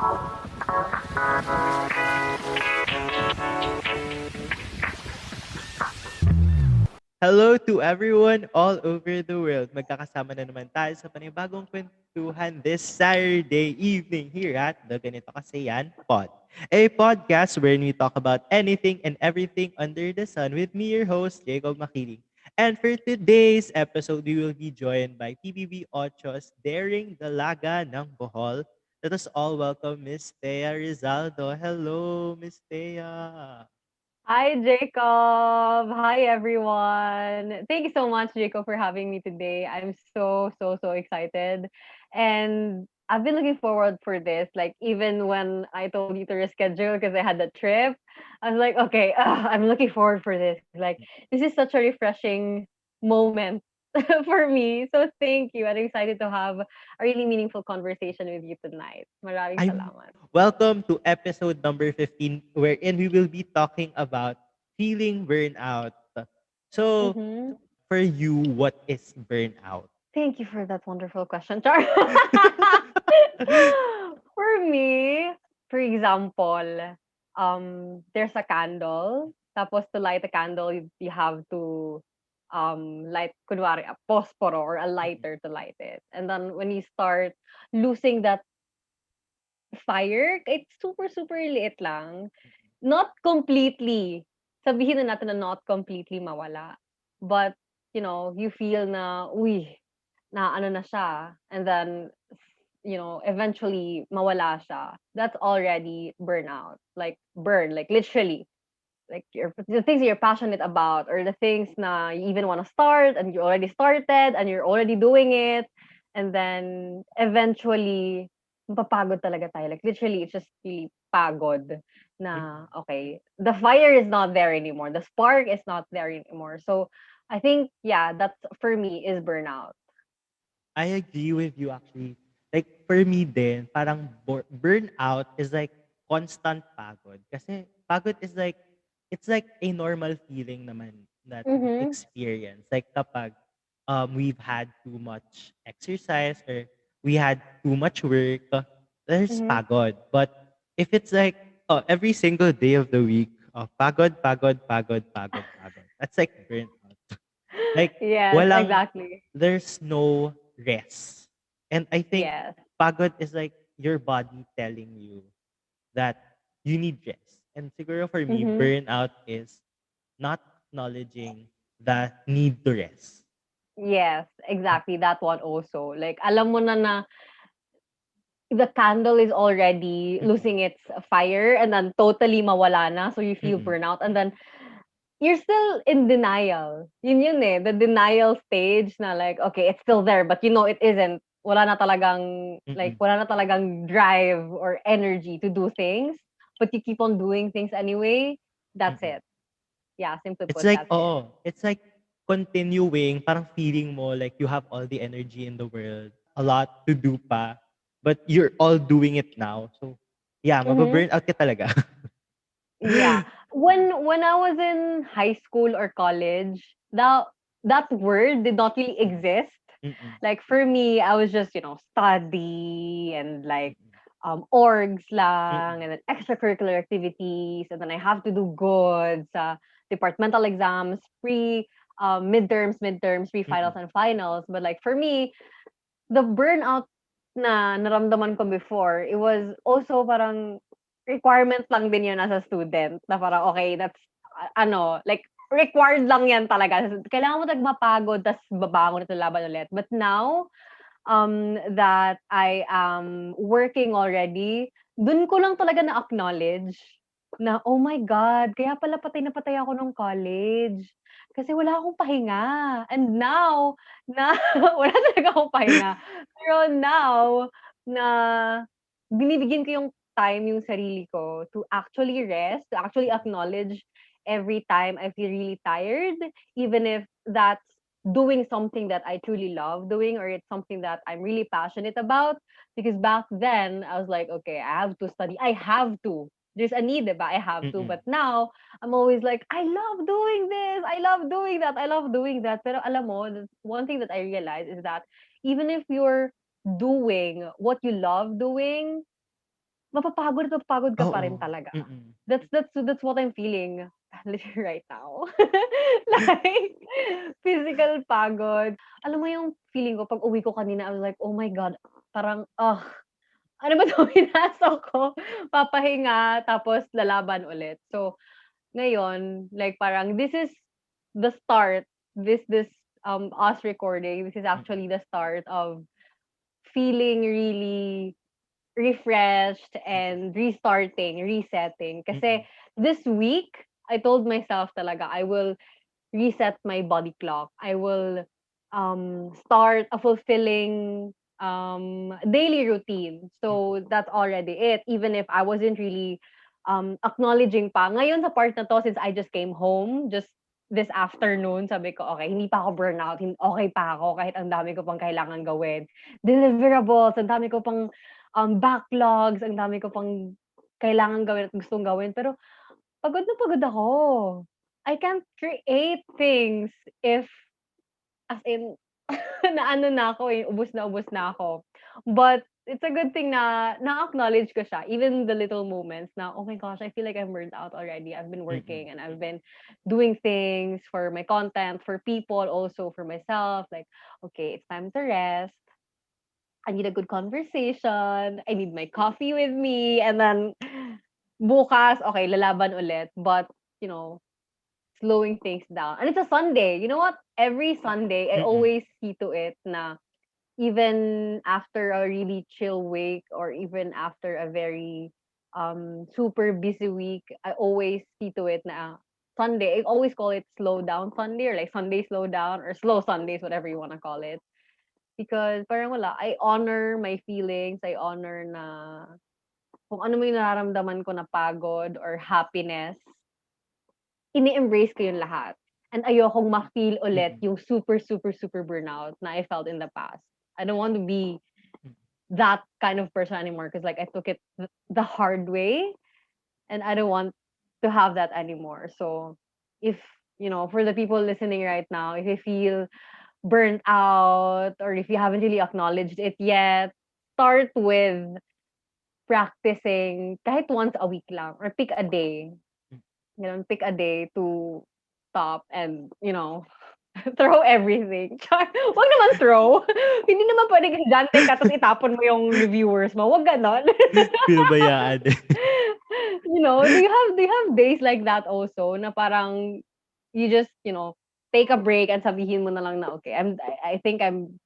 Hello to everyone all over the world. Magkakasama na naman tayo sa panibagong kwentuhan this Saturday evening here at the Ganito Kasi Yan Pod. A podcast where we talk about anything and everything under the sun with me, your host, Jacob Maquiling. And for today's episode, we will be joined by PBB Otso's Daring Dalaga ng Bohol. Let us all welcome Miss Thea Rizaldo. Hello, Miss Thea. Hi, Jacob. Hi, everyone. Thank you so much, Jacob, for having me today. I'm so excited. And I've been looking forward for this. Like, even when I told you to reschedule because I had the trip, I was like, okay, I'm looking forward for this. Like, this is such a refreshing moment for me. So, thank you. I'm excited to have a really meaningful conversation with you tonight. Maraming I'm salamat. welcome to episode number 15, wherein we will be talking about feeling burnout. So, Mm-hmm. for you, what is burnout? Thank you for that wonderful question, Char. For me, for example, there's a candle. Tapos to light a candle, you have to light, kunwari, a posporo or a lighter to light it. And then when you start losing that fire, it's super liit lang. Not completely. Sabihin na natin na not completely mawala. But, you feel na, uy, na ano na siya. And then, eventually mawala siya. That's already burnout. Like, burn, like literally. Like the things you're passionate about or the things na you even want to start and you already started and you're already doing it. And then eventually, mapapagod talaga tayo. Like literally, it's just really pagod na, okay, the fire is not there anymore. The spark is not there anymore. So I think, yeah, that's for me is burnout. I agree with you actually. Like for me din, parang burnout is like constant pagod. Kasi pagod is like, it's like a normal feeling naman that we Mm-hmm. experience. Like kapag we've had too much exercise or we had too much work, there's Mm-hmm. pagod. But if it's like every single day of the week, pagod, pagod, pagod, pagod, pagod. That's like burnout. Like, Yes, walang, exactly. there's no rest. And I think Yes. pagod is like your body telling you that you need rest. And siguro for me, Mm-hmm. burnout is not acknowledging the need to rest. Yes, exactly. That one also. Like, alam mo na the candle is already Mm-mm. losing its fire and then totally mawala na. So you feel Mm-mm. burnout. And then you're still in denial. Yun eh. The denial stage na like, okay, it's still there, but it isn't. Mm-mm. Wala na talagang drive or energy to do things. But you keep on doing things anyway. That's Mm-mm. it. Yeah, simply It's put, like, that's it. it's like continuing, parang feeling mo like you have all the energy in the world, a lot to do pa, but you're all doing it now. So, yeah, Mm-hmm. mababurn out ka talaga. Yeah. When I was in high school or college, that word did not really Mm, exist. mm, Like for me, I was just, study and like mm, orgs mm, lang and then extracurricular activities and then I have to do good sa departmental exams, midterms, pre-finals mm, and finals. But like for me, the burnout na naramdaman ko before, it was also parang requirement lang din yun as a student na parang, okay, that's, like, required lang yan talaga. Kailangan mo mapagod, tas babangon at laban ulit. But now, that I am working already, dun ko lang talaga na-acknowledge na, oh my God, kaya pala patay na patay ako nung college. Kasi wala akong pahinga. And now, na wala talaga akong pahinga. Pero now, na binibigyan ko yung time yung sarili ko to actually rest, to actually acknowledge every time I feel really tired, even if that's doing something that I truly love doing or it's something that I'm really passionate about. Because back then, I was like, okay, I have to study. I have to. There's a need, but I have to. mm, But now, I'm always like, I love doing this. I love doing that. I love doing that. Pero alam mo, one thing that I realized is that even if you're doing what you love doing, mapapagod ka pa rin Oo. talaga. Mm. That's what I'm feeling literally right now. Like, physical pagod. Alam mo yung feeling ko pag-uwi ko kanina, I was like, "Oh my God," parang, ano ba 'to pinasok ko? Papahinga tapos lalaban ulit. So, ngayon, like parang this is the start, us recording, this is Mm. actually the start of feeling really refreshed and restarting, resetting. Kasi Mm. this week, I told myself talaga, I will reset my body clock. I will start a fulfilling daily routine. Mm. So that's already it. Even if I wasn't really acknowledging pa. Ngayon sa part na to, since I just came home, just this afternoon, sabi ko, okay, hindi pa ako burnout, okay pa ako kahit ang dami ko pang kailangan gawin. Deliverables, ang dami ko pang backlogs, ang dami ko pang kailangan gawin at gustong gawin. Pero pagod na pagod ako. I can't create things if as in na ano na ako, eh, ubos na ako. But it's a good thing na na-acknowledge ko siya, even the little moments na, "Oh my gosh, I feel like I'm burnt out already. I've been Mm. working and I've been doing things for my content, for people, also for myself. Like, okay, it's time to rest. I need a good conversation. I need my coffee with me. And then bukas, okay, lalaban ulit. But, you know, slowing things down. And it's a Sunday. You know what? Every Sunday, I Mm. always see to it na even after a really chill week or even after a very super busy week, I always see to it na Sunday. I always call it slow down Sunday or like Sunday slow down or slow Sundays, whatever you want to call it. Because parang wala, I honor my feelings. I honor na kung ano mo yung nararamdaman ko na pagod or happiness, ini-embrace ko yung lahat. And ayokong ma-feel ulit Mm. yung super, super, super burnout na I felt in the past. I don't want to be Mm. that kind of person anymore because like I took it the hard way and I don't want to have that anymore. So if, for the people listening right now, if you feel burnt out or if you haven't really acknowledged it yet, start with practicing kahit once a week lang or pick a day. Mm. Pick a day to stop and, throw everything. Char, wag naman throw. Hindi naman pwedeng higante ka tapos itapon mo yung reviewers mo. Wag ganon. Pinabayaan din. Do you have days like that also na parang you just, take a break and sabihin mo na lang na okay, I think I'm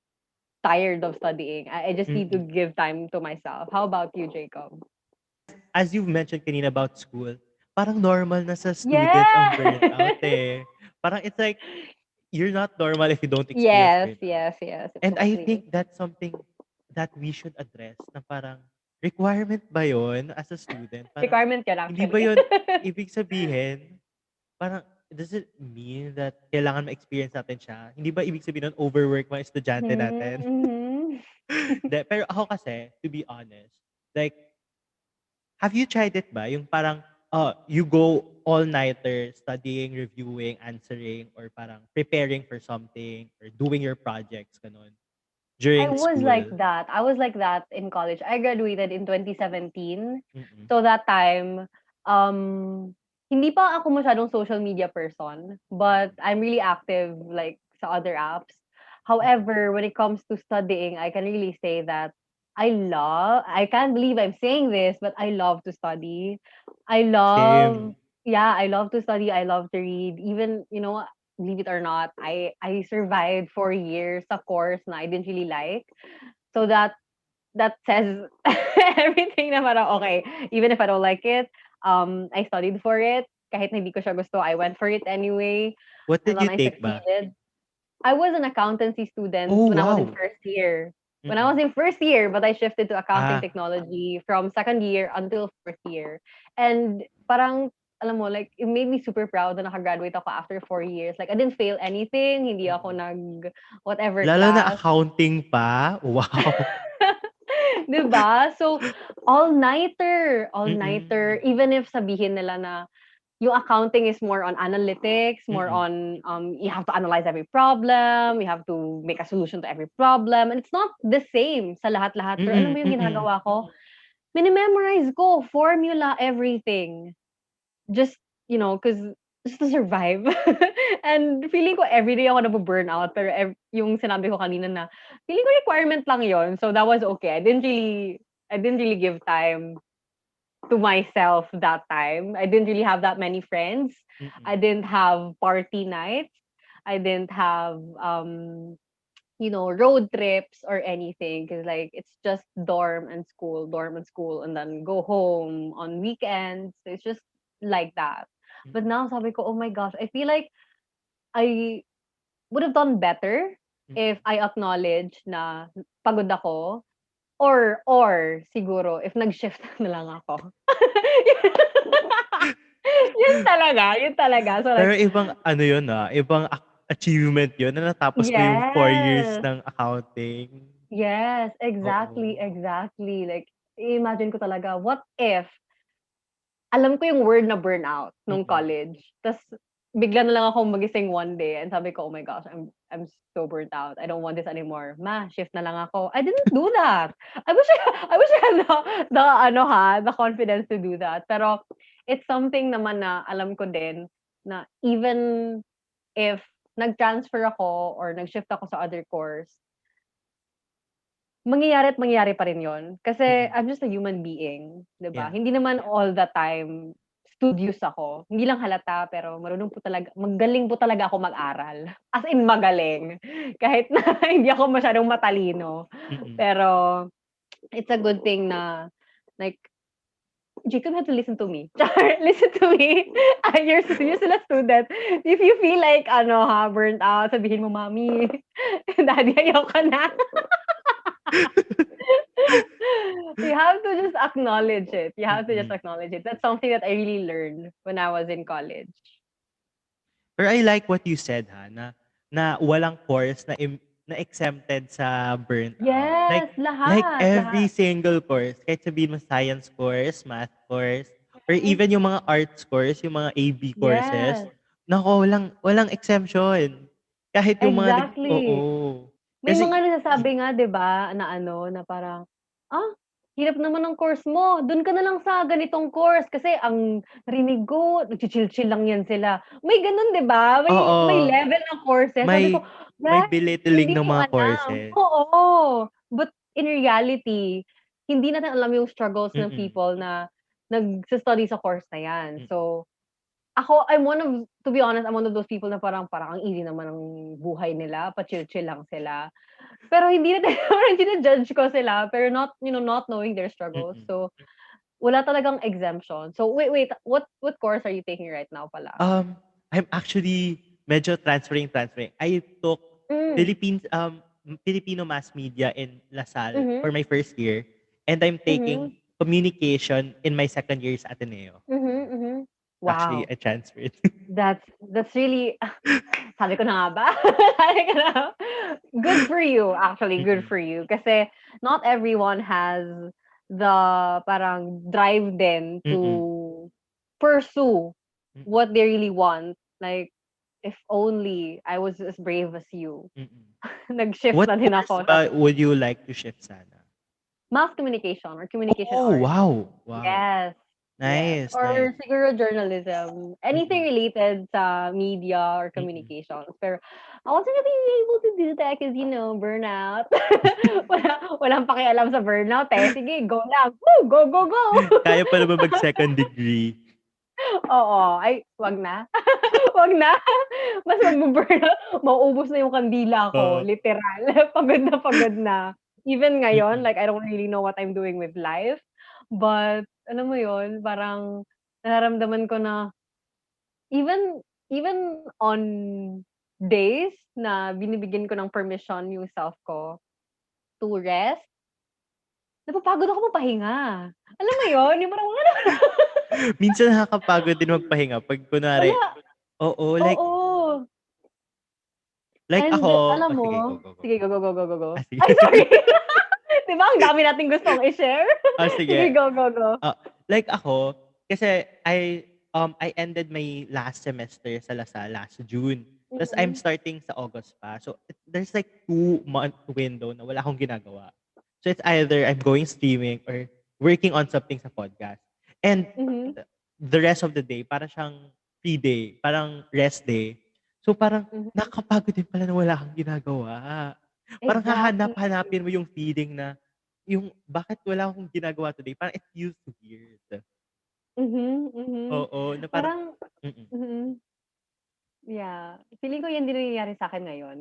tired of studying. I just need to Mm. give time to myself. How about you, Jacob? As you've mentioned kanina about school, parang normal na sa students ang burnout, Yes. eh. Parang it's like, you're not normal if you don't experience Yes, burnout. yes, yes, And I exactly. think that's something that we should address na parang, requirement ba yun as a student? Parang, Requirement yun hindi ba actually. yun ibig sabihin, parang, does it mean that kailangan ma-experience natin siya? Hindi ba ibig sabihin nun overwork mga estudyante natin? Mhm. Pero ako kasi, to be honest, like, have you tried it ba? Yung parang, you go all-nighter studying, reviewing, answering, or parang preparing for something, or doing your projects, ganun, I during was like school? that. I was like that in college. I graduated in 2017. Mm. So that time, hindi pa ako masyadong social media person, but Mm. I'm really active like sa other apps. Mm. However, when it comes to studying, I can really say that I can't believe I'm saying this, but I love to study. I love, Same. yeah, I love to study. I love to read. Even, believe it or not, I survived 4 years a course na I didn't really like. So that says everything na parang okay, even if I don't like it, I studied for it. Kahit na hindi ko siya gusto, I went for it anyway. What And did then you I take ba? succeeded. I was an accountancy student Oh, when I was in wow. first year. When I was Mm. in first year, but I shifted to accounting Ah, technology from second year until fourth year. And parang, alam mo, like, it made me super proud na nakagraduate ako after 4 years. Like, I didn't fail anything. Hindi ako mm. whatever Lalo na class. accounting pa? Wow. 'Di ba? So, all-nighter, all-nighter. Mm. Even if sabihin nila na yung accounting is more on analytics, more Mm. on you have to analyze every problem, you have to make a solution to every problem, and it's not the same sa lahat-lahat. Pero alam Mm. mo yung Mm. ginagawa ko? Mini-memorize ko, formula, everything. Just, cause just to survive. And feeling ko everyday ako nabu-burnout, pero yung sinabi ko kanina na, feeling ko requirement lang yon. So that was okay. I didn't really give time to myself that time. I didn't really have that many friends. I Mm-mm. didn't have party nights. I didn't have road trips or anything, because like it's just dorm and school, and then go home on weekends. It's just like that. But Mm-mm. now sabi ko, oh my gosh, I feel like I would have done better if Mm-mm. I acknowledge na pagod ako, or siguro if nag-shift na lang ako. Yun talaga. So Pero like, ibang ano yun, ibang achievement yun na natapos mo yung 4 years yes. ng accounting. Yes, exactly, Oo. exactly. Like, imagine ko talaga, what if, alam ko yung word na burnout nung Mm. college. Tapos, bigla na lang ako magising one day and sabi ko, oh my gosh, I'm so burnt out. I don't want this anymore. Ma, shift na lang ako. I didn't do that. I wish I had the confidence to do that. Pero, it's something naman na alam ko din na even if nag-transfer ako or nag-shift ako sa other course, mangyayari at mangyayari pa rin yun. Kasi Mm. I'm just a human being, 'di ba? Yeah. Hindi naman all the time studious ako. Hindi lang halata, pero magaling po talaga ako mag-aral. As in magaling. Kahit na hindi ako masyadong matalino. Mm. Pero it's a good thing na like, Jacob had to listen to me. Listen to me. You're still a student. If you feel like burnt out, sabihin mo, "Mommy, daddy, ayoko na." You have to just acknowledge it. You have to just Mm. acknowledge it. That's something that I really learned when I was in college. Pero I like what you said, na walang course na exempted sa burnout. Like Yes, every lahat. single course, kahit sabihin mo science course, math course, or Yes, even yung mga arts course, yung mga AB courses, yes, naku, walang exemption. Kahit yung mga oo. exactly. May Kasi mga nagsasabi nga 'di ba, na na parang, "Ah, hirap naman ng course mo, dun ka na lang sa ganitong course kasi ang narinig ko nagchi-chill-chill lang 'yan sila." May gano'n 'di ba? May oo, level ng courses. Sabi ko, may "Guys, belittling hindi ng niyo mga alam." courses. Oo, but in reality, hindi natin alam yung struggles ng Mm. people na nagsi-study sa course na 'yan. Mm. So, ako, to be honest, I'm one of those people na parang ang easy naman ng buhay nila, pa-chill-chill lang sila. Pero hindi natin parang judge ko sila, pero not knowing their struggles. Mm. So, wala talagang exemption. So, wait, what course are you taking right now pala? Um, I'm actually medyo transferring. I took Hmm, Philippines Filipino Mass Media in LaSalle mhm, for my first year, and I'm taking mhm, communication in my second year sa Ateneo. mhm, mhm. Actually, Wow, I transferred. that's really sabi ko na nga ba? Sabi ko na good for you, actually, good Mm. for you. Kasi not everyone has the parang drive din Mm. to pursue Mm. what they really want. Like, if only I was as brave as you. Mm. Nag-shift What na din course ako. ba would you like to shift sana? Mass communication or communication Oh, arts. wow! Wow. Yes. Yes. Nice, nice. Or siguro journalism. Anything Mm. related sa media or Mm. communications. Pero I wasn't really able to do that because, burnout. Walang pakialam sa burnout eh. Sige, go lang. Woo! Go, go, go! Kaya pa naman mag-second degree. Oo. Ay, wag na. Wag na. Mas magbo-burnout. Mauubos na yung kandila ko. Oo. Literal. Pagod na pagod na. Even ngayon, Mm. like, I don't really know what I'm doing with life. But, alam mo yun, parang nararamdaman ko na even on days na binibigyan ko ng permission yung self ko to rest, napapagod ako magpahinga. Alam mo yun? Yung parang wala Minsan nakakapagod din magpahinga 'pag kunwari wala. oo, Oo. like And ako alam sige, mo go. sige, go, go, go, go, go, go. Sige. Ay, sorry. 'Di ba ang dami nating gustong i-share? Sige, Sige. go, go, go. Like ako, kasi I ended my last semester sa LaSalle last June. Ta's I'm Mm. starting sa August pa. So, there's like 2-month window na wala akong ginagawa. So, it's either I'm going streaming or working on something sa podcast. And Mhm. the rest of the day, para siyang free day, parang rest day. So parang Mhm. nakakapagod din pala na wala kang ginagawa. Parang Exactly. hanapin mo yung feeling na, yung bakit wala akong ginagawa today, parang it feels weird. Mhm, mhm. Oo, na parang Parang mm. mhm. Yeah, feeling ko 'yan din nangyayari sa'kin ngayon.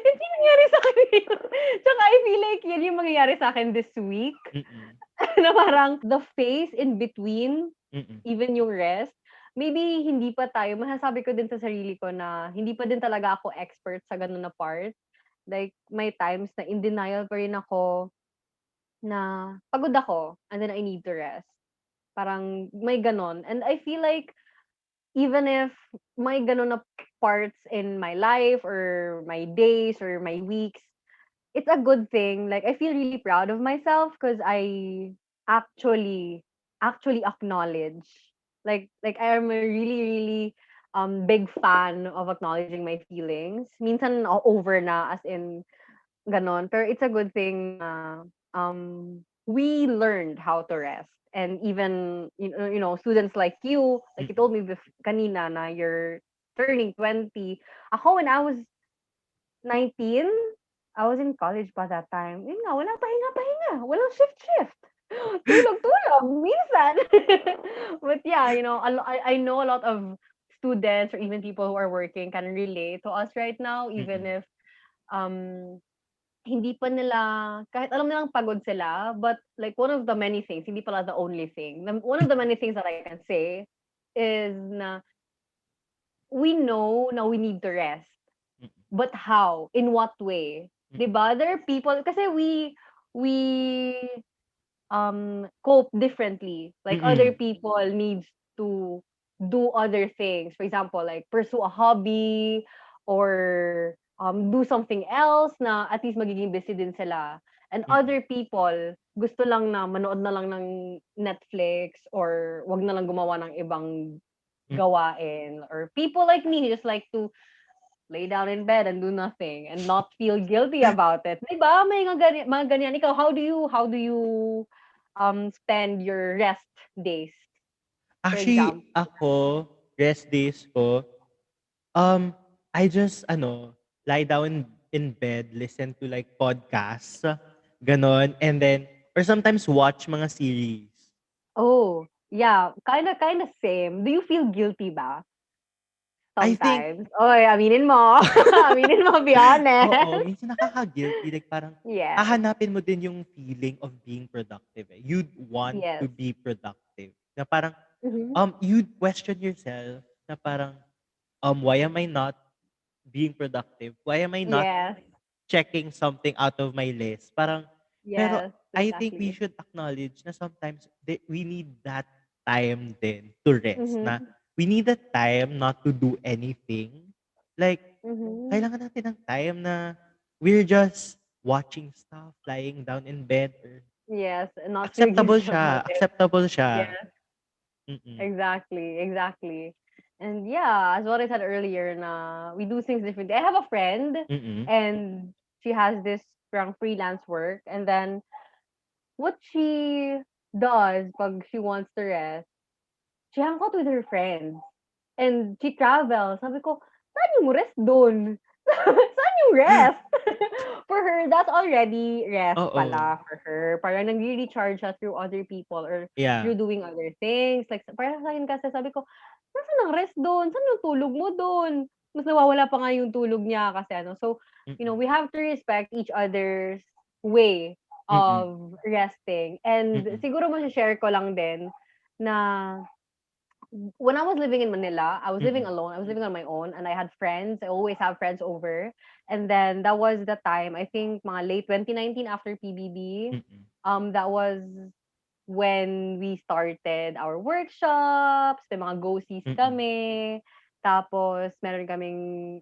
Yan din nangyayari sa'kin ngayon. Tsaka I feel like 'yan yung mangyayari sa'kin this week Mm, na parang the phase in between, mm, even yung rest, maybe hindi pa tayo masasabi ko din sa sarili ko na hindi pa din talaga ako expert sa gano'n na part. Like, may times na in denial pa rin ako na pagod ako and then I need to rest. Parang may gano'n and I feel like even if may gano'n na parts in my life or my days or my weeks, it's a good thing. Like, I feel really proud of myself because I actually actually acknowledge. Like I am a really, really big fan of acknowledging my feelings. Minsan over na as in gano'n. Pero it's a good thing na we learned how to rest. And even students like you mm, told me kanina na you're turning 20. Ako when I was 19, I was in college pa that time. Yun nga, walang pahinga-pahinga, walang shift-shift. Tulog-tulog, minsan. But yeah, I know a lot of students or even people who are working can relate to us right now, even mm, if um hindi pa nila kahit alam nilang pagod sila, but like one of the many things, hindi pala the only thing. One of the many things that I can say is na we know na we need to rest. mm, But how? In what way? mm, 'Di ba? There are people kasi we cope differently. Like other mm, people needs to do other things. For example, like pursue a hobby or do something else na at least magiging busy din sila. And mm, other people gusto lang na manood na lang ng Netflix or wag na lang gumawa ng ibang mm. gawain. Or people like me who just like to lay down in bed and do nothing and not feel guilty about it. 'Di ba? May mga ganyan. Ikaw, how do you spend your rest days, for Actually, example? ako, rest days ko, um, I just lie down in bed, listen to like podcasts, gano'n, and then or sometimes watch mga series. Oh, yeah, kinda same. Do you feel guilty ba I think sometimes? Oy, aminin mo. Aminin mo, be oo, honest. minsan nakaka-guilty, like parang Yes. hahanapin mo din yung feeling of being productive, eh. You'd want to Yes. be productive, na parang, Mhm. you'd question yourself na parang, "Why am I not being productive? Why am I not Yes. checking something out of my list?" Parang pero Yes, I think we exactly. should acknowledge na sometimes we need that time din to rest, na Mhm. we need that time not to do anything. Like, Mhm. kailangan natin ng time na we're just watching stuff, lying down in bed or Yes, not feel acceptable guilty siya, about it. acceptable siya. Yes. Mm, Exactly, exactly. And yeah, as what I said earlier, na we do things differently. I have a friend, mm, and she has this parang freelance work, and then what she does pag she wants to rest, she hangs out with her friends. And she travels. Sabi ko, saan yung rest dun? Saan yung rest? For her, that's already rest oo. pala for her. Parang nag-recharge siya through other people or Yeah. through doing other things. Like, parang sa akin kasi sabi ko, nasaan ang rest dun? Saan yung tulog mo dun? Mas nawawala pa nga yung tulog niya kasi ano. So, Mm, we have to respect each other's way mm, of resting. And mm, siguro share ko lang din na when I was living in Manila, I was living mm, alone. I was living on my own, and I had friends. I always have friends over. And then that was the time, I think mga late 2019 after PBB. mm, That was when we started our workshops, may mga go-sees mm, kami. Tapos meron kaming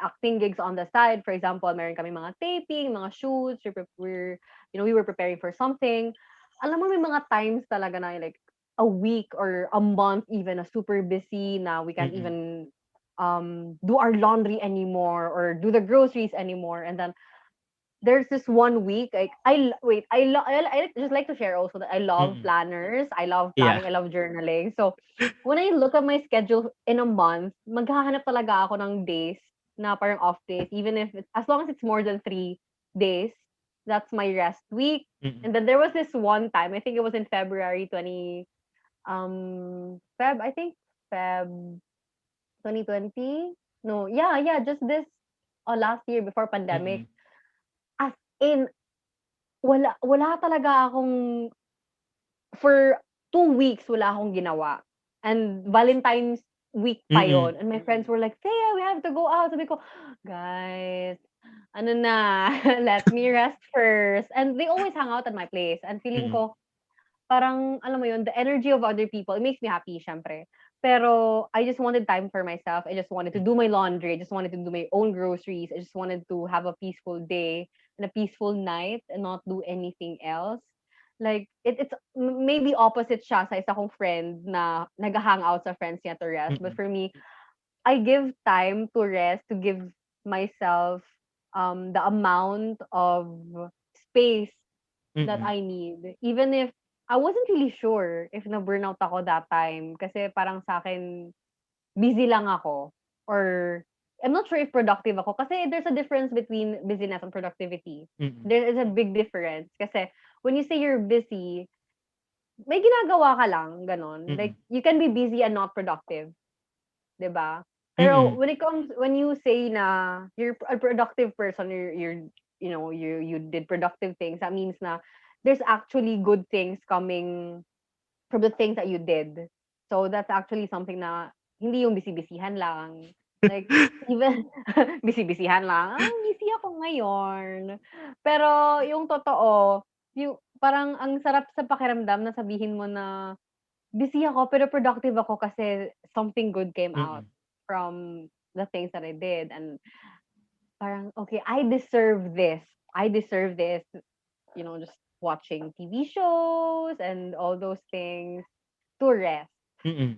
acting gigs on the side. For example, meron kaming mga taping, mga shoots. We were preparing for something. Alam mo, may mga times talaga na like a week or a month even na super busy na we can't mm, even do our laundry anymore or do the groceries anymore. And then there's this one week, like wait, I just like to share also that I love Mm. planners. I love Yeah. planning. I love journaling. So when I look at my schedule in a month, maghahanap talaga ako ng days na parang off days, even if it's, as long as it's more than 3 days, that's my rest week. Mm. And then there was this one time, I think it was in February 20, I think Feb 2020. No, yeah, just this last year before pandemic. Mm. As in, wala talaga akong for 2 weeks wala akong ginawa. And Valentine's week pa Mm. yon. And my friends were like, "Thea, we have to go out." Sabi ko, "Guys, ano na, let me rest first." And they always hang out at my place. And feeling Mm. ko, parang, alam mo yun, the energy of other people, it makes me happy, syempre. Pero I just wanted time for myself. I just wanted to do Mm. my laundry. I just wanted to do my own groceries. I just wanted to have a peaceful day and a peaceful night and not do anything else. Like, maybe opposite siya sa isa kong friend na nag-hangout sa friends niya to rest. But Mm. for me, I give time to rest, to give myself the amount of space that Mm. I need. Even if I wasn't really sure if na-burnout ako that time kasi parang sa akin busy lang ako or I'm not sure if productive ako kasi there's a difference between busyness and productivity. Mm. There is a big difference kasi when you say you're busy, may ginagawa ka lang, ganon. Mm. Like, you can be busy and not productive, 'di ba? Pero Mm. when you say na you're a productive person, you did productive things, that means na there's actually good things coming from the things that you did. So that's actually something na hindi yung busy-bisihan lang. Like, even busy-bisihan lang, busy ako ngayon. Pero yung totoo, yung parang ang sarap sa pakiramdam na sabihin mo na busy ako pero productive ako kasi something good came out Mm. from the things that I did. And parang, okay, I deserve this. I deserve this. Just watching TV shows and all those things to rest. Mm.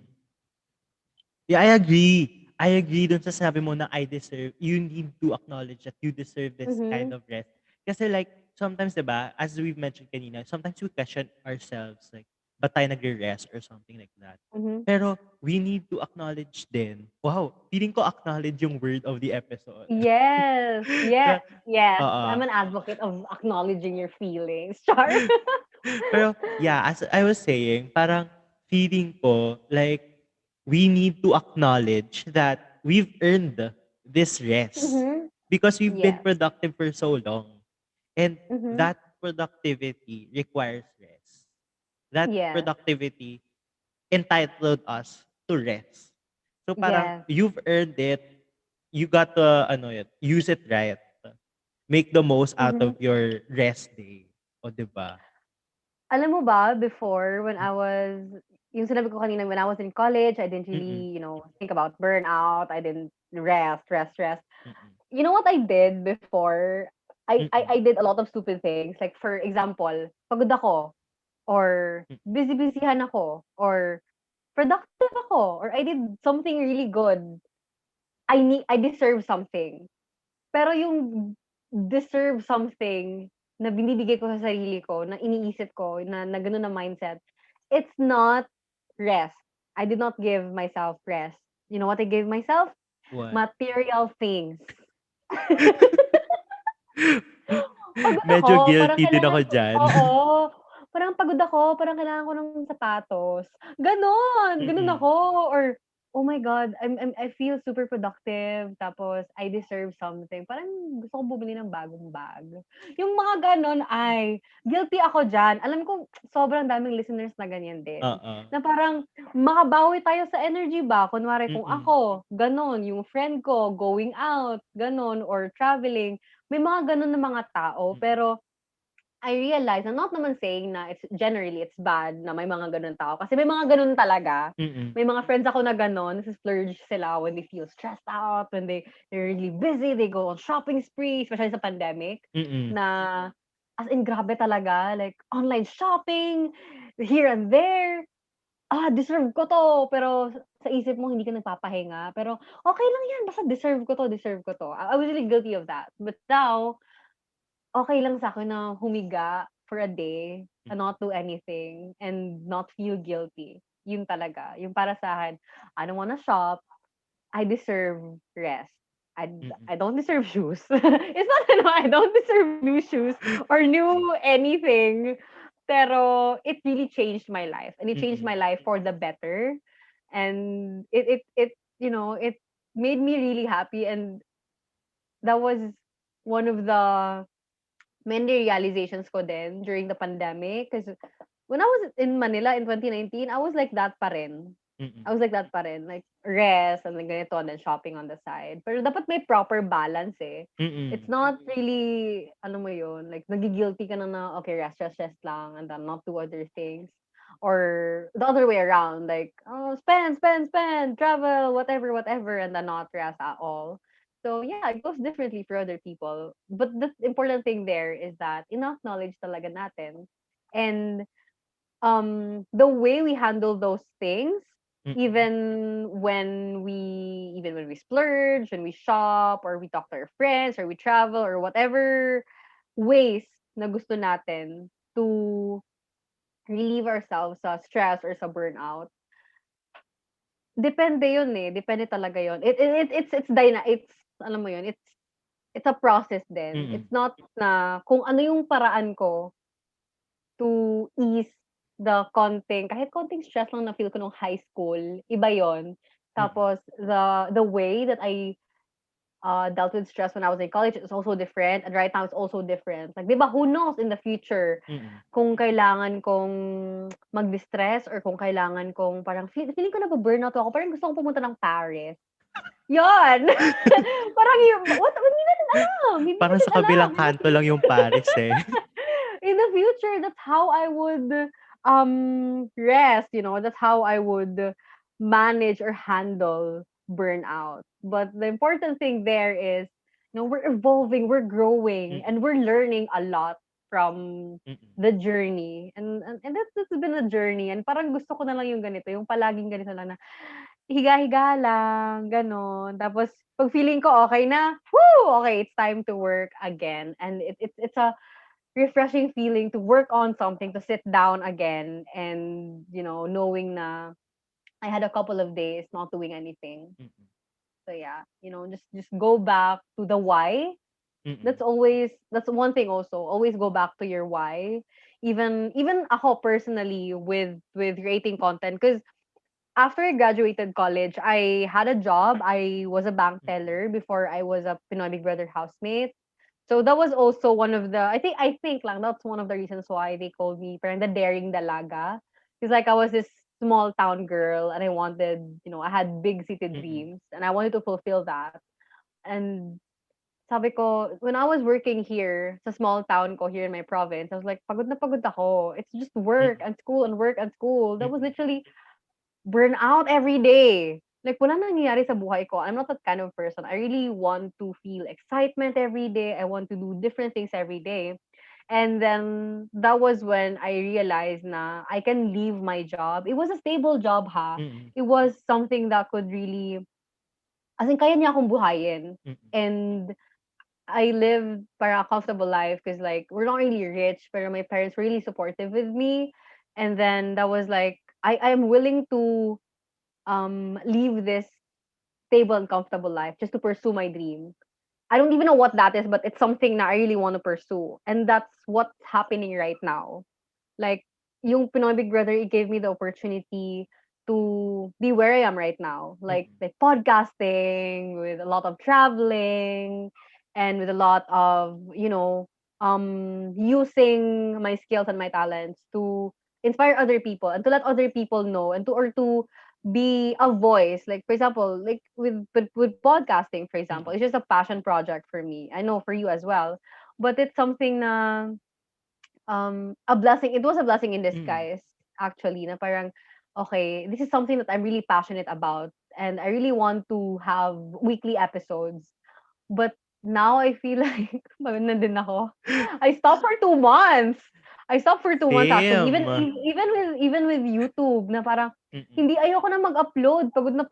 Yeah, I agree. I agree dun sa sabi mo na you need to acknowledge that you deserve this kind Mhm. of rest. Kasi like, sometimes, diba, as we've mentioned kanina, sometimes we question ourselves, like, ba't tayo nagre-rest or something like that. Mhm. Pero we need to acknowledge din. Wow, feeling ko acknowledge yung word of the episode. Yes. Na, Yes. oo. I'm an advocate of acknowledging your feelings. Char. Pero yeah, as I was saying, parang feeling ko like we need to acknowledge that we've earned this rest Mhm. because we've been Yes. productive for so long. And Mhm. that productivity requires rest. That Yes. productivity entitled us to rest. So parang Yes. you've earned it, you got to use it right. Make the most out Mhm. of your rest day. O 'di ba? Alam mo ba, before, yung sinabi ko kanina, when I was in college, I didn't Mm. really, think about burnout. I didn't rest. Mm. You know what I did before? I Mm. did a lot of stupid things. Like, for example, pagod ako, or Mm. busy-busyhan ako, or productive ako, or I did something really good. I deserve something. Pero yung deserve something na binibigay ko sa sarili ko, na iniisip ko, na gano'n na mindset, it's not rest. I did not give myself rest. You know what I gave myself? What? Material things. Pagod ako, Medyo parang guilty din kailangan ako ko, diyan. oo, parang pagod ako, parang kailangan ko ng sapatos. Gano'n Mm. ako. Or, oh my God, I feel super productive, tapos I deserve something. Parang gusto kong bumili ng bagong bag. Yung mga gano'n, ay, guilty ako diyan. Alam ko, sobrang daming listeners na ganyan din. Oo. Na parang, makabawi tayo sa energy ba? Kunwari kung Mm. ako, gano'n, yung friend ko, going out, gano'n, or traveling, may mga gano'n na mga tao. Mm. Pero I realize, I'm not naman saying na it's bad na may mga gano'n tao. Kasi may mga gano'n talaga. Mm. May mga friends ako na gano'n, splurge sila when they feel stressed out, when they're really busy, they go on shopping spree, especially sa pandemic, Mm. na as in grabe talaga, like online shopping, here and there. Deserve ko 'to, pero sa isip mo hindi ka nagpapahinga, pero okey lang 'yan basta deserve ko 'to, deserve ko 'to. I was really guilty of that. But now, okay lang sa'kin na humiga for a day and Mm, not do anything and not feel guilty. Yun talaga. Yung para sa'kin, I don't wanna shop, I deserve rest. mm, I don't deserve shoes. It's not that I don't deserve new shoes or new anything. Pero it really changed my life, and it changed mm, my life for the better. And it made me really happy, and that was one of the many realizations ko din during the pandemic. Because when I was in Manila in 2019, I was like that pa rin. I mm, was like that pa rin. Like, rest, and then ganito, and then shopping on the side. Pero dapat may proper balance eh. It's mm, not really, ano mo yun, like, nagigilty ka na, okay, rest, rest, rest lang, and then not do other things. Or the other way around, like, oh, spend, spend, spend, travel, whatever, whatever, and then not rest at all. So yeah, it goes differently for other people. But the important thing there is that ina-acknowledge talaga natin. And the way we handle those things, mm, even when we splurge, when we shop, or we talk to our friends, or we travel, or whatever ways na gusto natin to relieve ourselves sa stress or sa burnout, depende yun eh. Depende talaga yun. It's alam mo yun, it's a process din. mm, It's not na kung ano yung paraan ko to ease the kahit konting stress lang na feel ko nung high school, iba yon. mm, Tapos the way that I dealt with stress when I was in college is also different, and right now it's also different. Like, 'di ba, who knows in the future mm. kung kailangan kong mag-distress, or kung kailangan kong parang feeling ko nabu-burnout ako, parang gusto kong pumunta ng Paris. Yon. Parang yung hindi natin alam, hindi Parang natin sa alam kabilang kanto lang yung Paris, eh. in the future, that's how I would rest, that's how I would manage or handle burnout. But the important thing there is, we're evolving, we're growing, and Mm, we're learning a lot from mm, the journey. And that's been a journey. And parang gusto ko na lang yung ganito, yung palaging ganito lang na higa-higa lang, gano'n. Tapos 'pag feeling ko okay na, whoo! Okay, it's time to work again. And it's a refreshing feeling to work on something, to sit down again, and knowing na I had a couple of days not doing anything. mm, So yeah, just go back to the why. mm, That's one thing also. Always go back to your why. Even ako personally with creating content, because after I graduated college, I had a job. I was a bank mm, teller before I was a Pinoy Big Brother housemate. So that was also one of the I think lang that's one of the reasons why they called me parang the daring dalaga. Because like I was this small town girl, and I had big city mm, dreams, and I wanted to fulfill that. And sabi ko, when I was working here sa small town ko here in my province, I was like, pagod na pagod ako. It's just work mm, and school and work and school. That was mm, literally burnout every day. Like, wala nangyayari sa buhay ko. I'm not that kind of person. I really want to feel excitement every day. I want to do different things every day. And then that was when I realized na I can leave my job. It was a stable job, ha. mm, It was something that could really, as in, kaya niya akong buhayin. mm, And I lived para a comfortable life, because like we're not really rich, but my parents were really supportive with me. And then that was like I am willing to leave this stable and comfortable life just to pursue my dream. I don't even know what that is, but it's something that I really want to pursue. And that's what's happening right now. Like, yung Pinoy Big Brother, it gave me the opportunity to be where I am right now. mm, Like podcasting, with a lot of traveling, and with a lot of, using my skills and my talents to inspire other people, and to let other people know, and to be a voice. Like, for example, like with podcasting, for example, it's mm, just a passion project for me. I know for you as well. But it's something na a blessing. It was a blessing in mm. disguise, actually, na parang, okay, this is something that I'm really passionate about, and I really want to have weekly episodes. But now I feel like pagod na din ako. I stopped for 2 months. I stopped for 2 months, actually. Even Same. even with YouTube, na parang Mm, hindi, ayoko na mag-upload. Pagod na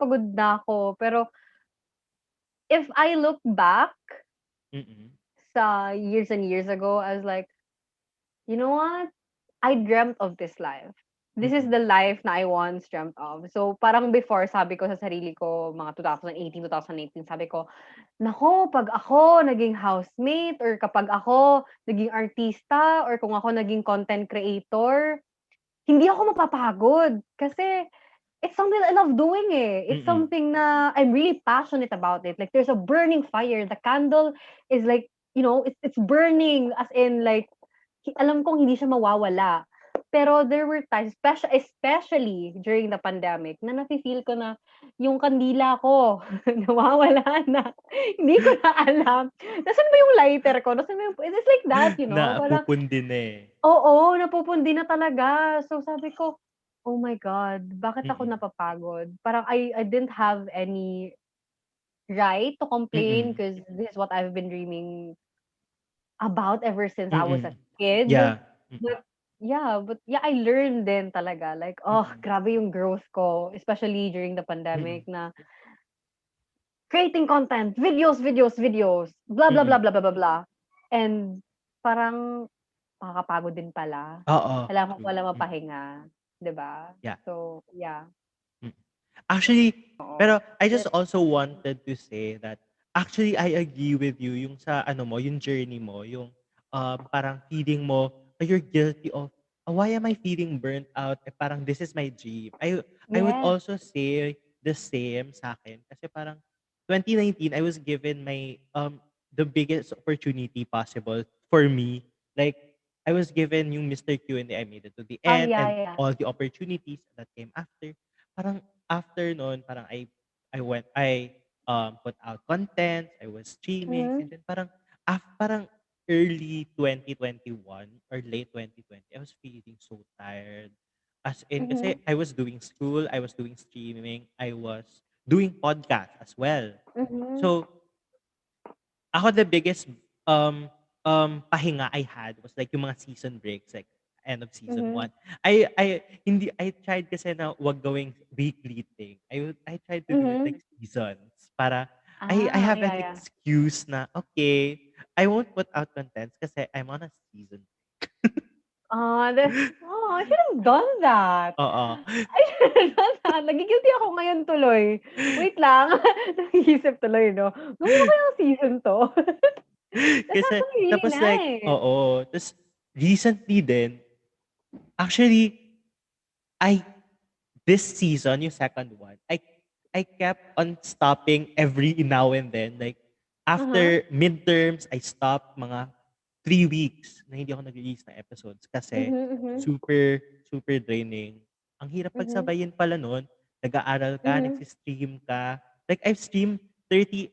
ako. Pero if I look back, mm, years and years ago, I was like, you know what? I dreamt of this life. This is Mm-mm. the life na I once dreamt of. So, parang before, sabi ko sa sarili ko, mga 2018, 2018, sabi ko, nako, pag ako naging housemate or kapag ako naging artista or kung ako naging content creator, hindi ako mapapagod. Kasi it's something I love doing eh. It's Mm-mm. something na I'm really passionate about it. Like there's a burning fire. The candle is like, it's burning as in like alam kong hindi siya mawawala. Pero there were times, especially during the pandemic, na nafe-feel ko na yung kandila ko nawawala na. Hindi ko na alam. Nasaan ba yung lighter ko? Nasaan ba yung it's like that, parang Napupundi na eh. oo, napupundi na talaga. So sabi ko, "Oh my God, bakit ako Mm-mm. napapagod?" Parang I didn't have any right to complain Mm-mm. because this is what I've been dreaming about ever since I was a Mm-mm. kid. Yeah. Mm-mm. But yeah, I learned din talaga like, oh, Mm-mm. grabe yung growth ko, especially during the Mm-mm. pandemic na creating content, videos, blah, blah, blah, Mm-mm. blah, blah, blah, blah. And parang makakapagod din pala. Oo. Kailangan ko True. pala Mm-mm. mapahinga, 'di ba? Yeah. So, yeah. Mm. Actually, Oo. pero I just That also wanted to say that actually I agree with you yung sa ano mo, yung journey mo, yung parang feeling mo you're guilty of why am I feeling burnt out? Eh, parang this is my dream. I would yes. also say the same sa akin kasi parang 2019 I was given my the biggest opportunity possible for me. Like I was given yung Mr. Q&A, I made it to the Oh, end yeah, and yeah. all the opportunities that came after. Parang after nun, parang I put out content, I was streaming, Mhm, and then parang early 2021 or late 2020, I was feeling so tired. As in, kasi mhm, I was doing school, I was doing streaming, I was doing podcast as well. mhm, So, ako the biggest, pahinga I had was like yung mga season breaks, like end of season mhm, 1. I tried kasi na 'wag gawing weekly thing. I tried to do it like mhm. seasons para I Ah, have yeah, an yeah. excuse na, okay, I won't put out contents kasi I'm on a season. I should have done that. Oo. I should have done that. Nagi-guilty ako ngayon tuloy. Wait lang, nag-iisip tuloy 'no, gawin ko kayang season 'to? That's Kasi actually really tapos like nice. oo, ta's recently din, actually, I this season, yung second one, I kept on stopping every now and then. Like, Uh-huh. after midterms, I stopped mga 3 weeks na hindi ako nag-release ng episodes kasi Mhm, mhm, super, super draining. Ang hirap mhm, pagsabayin pala nun. Nag-aaral ka, mhm, nagsi-stream ka. Like, I've streamed 30,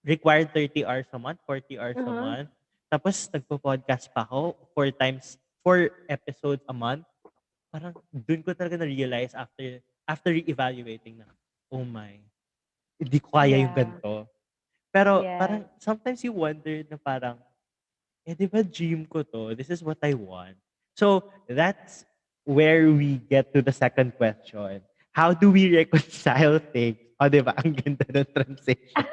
required 30 hours a month, 40 hours a uh-huh. month. Tapos, nagpo-podcast pa ako 4 episodes a month. Parang dun ko talaga na-realize after re-evaluating na, "Oh my, hindi ko kaya yung Yeah, ganito." Pero yes. parang sometimes you wonder na parang, "Eh, 'di ba dream ko 'to? This is what I want." So, that's where we get to the second question. How do we reconcile things? Oh, 'di ba ang ganda ng transition.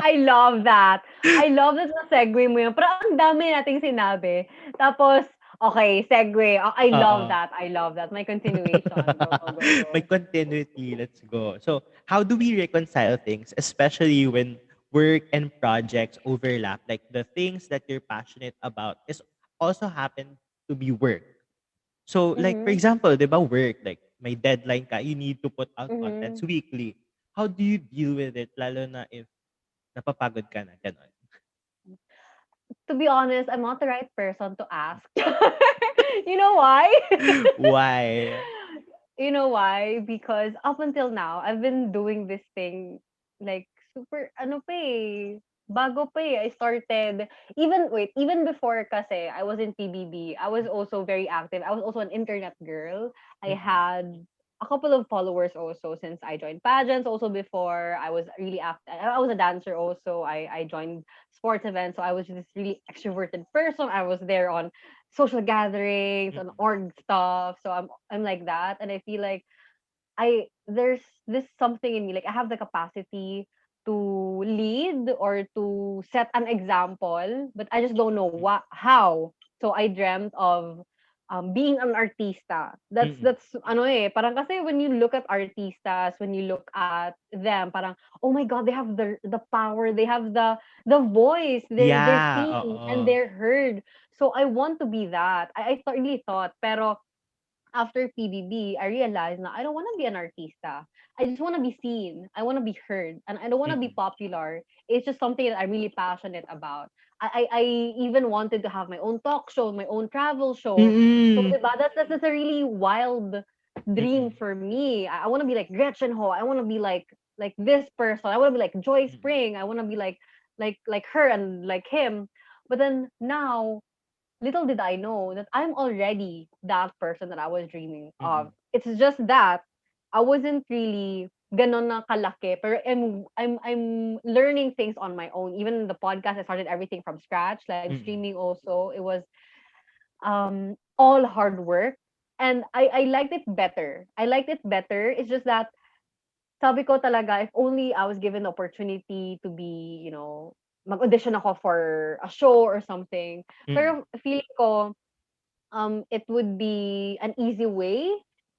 I love that. I love that na-segue mo yun. Parang ang dami nating sinabi. Tapos, okay, segue. I love Oo. that. I love that. May continuation. Go, go, go, go. May continuity. Let's go. So, how do we reconcile things, especially when work and projects overlap? Like the things that you're passionate about is also happen to be work. So, like for Mhm, example, 'di ba work, like may deadline ka, you need to put out contents mhm. weekly. How do you deal with it lalo na if napapagod ka na, gano'n? To be honest, I'm not the right person to ask. You know why? Why? You know why? Because up until now, I've been doing this thing like super ano pa eh, bago pa eh. I started even before kasi I was in PBB. I was also very active. I was also an internet girl. I Mm, had a couple of followers also since I joined pageants also before. I was really active. I was a dancer also. I joined sports events. So I was this really extroverted person. I was there on social gatherings, mm, on org stuff. So I'm like that, and I feel like there's this something in me. Like I have the capacity to lead or to set an example, but I just don't know how. So I dreamt of being an artista. Mm. That's ano eh, parang kasi when you look at artistas, when you look at them, parang oh my god, they have the power, they have the voice, they're Yeah, seen and oo. they're heard. So I want to be that. I really thought, pero after PBB, I realized na I don't want to be an artista. I just want to be seen. I want to be heard. And I don't want to be Mm. popular. It's just something that I'm really passionate about. I even wanted to have my own talk show, my own travel show. So, Mm. diba, that's a really wild dream Mm. for me. I want to be like Gretchen Ho. I want to be like this person. I want to be like Joy Mm. Spring. I want to be like her and like him. But then now little did I know that I'm already that person that I was dreaming of. Mm. It's just that I wasn't really ganon na kalaki, pero I'm learning things on my own. Even the podcast, I started everything from scratch. Live Mm. streaming also, it was all hard work, and I liked it better. I liked it better. It's just that sabi ko talaga, if only I was given the opportunity to be, mag-audition ako for a show or something. Mm. Pero feeling ko, it would be an easy way.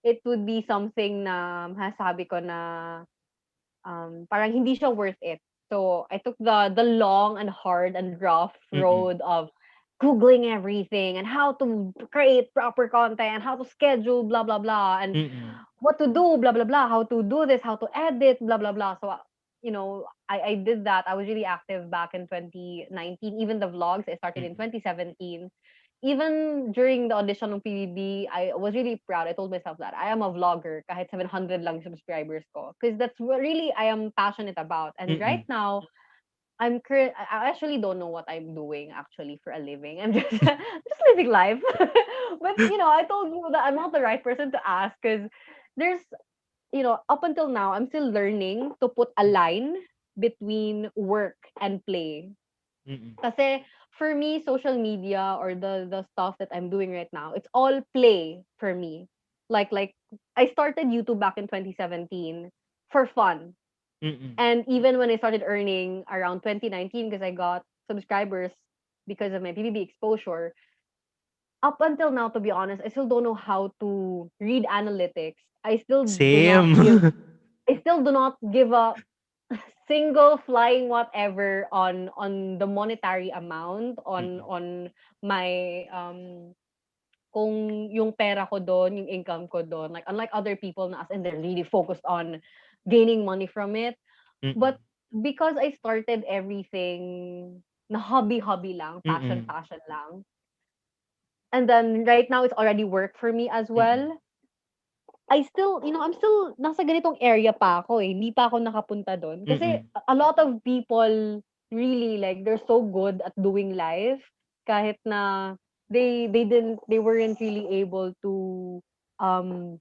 It would be something na masasabi ko na parang hindi siya worth it. So I took the long and hard and rough Mm. road of googling everything and how to create proper content, how to schedule, blah blah blah, and Mm. what to do, blah blah blah, how to do this, how to edit, blah blah blah. So I did that. I was really active back in 2019. Even the vlogs I started in Mm. 2017. Even during the audition ng PBB, I was really proud. I told myself that I am a vlogger kahit 700 lang subscribers ko. Because that's what really I am passionate about. And right Mm. now, I actually don't know what I'm doing actually for a living. I'm just just living life. But I told you that I'm not the right person to ask because there's up until now I'm still learning to put a line between work and play. Mm. Kasi for me, social media or the stuff that I'm doing right now, it's all play for me. Like I started YouTube back in 2017 for fun. Mm. And even when I started earning around 2019 because I got subscribers because of my PBB exposure, up until now, to be honest, I still don't know how to read analytics. Same. I still do not give a single flying whatever on the monetary amount Mm. on my kung yung pera ko doon, yung income ko doon. Like unlike other people na as in they're really focused on gaining money from it. Mm. But because I started everything na hobby-hobby lang, Mm. passion-passion lang. And then right now it's already work for me as Mm. well. I'm still nasa ganitong area pa ako eh. Hindi pa ako nakapunta do'n. Kasi Mm. a lot of people really like they're so good at doing life kahit na they weren't really able to um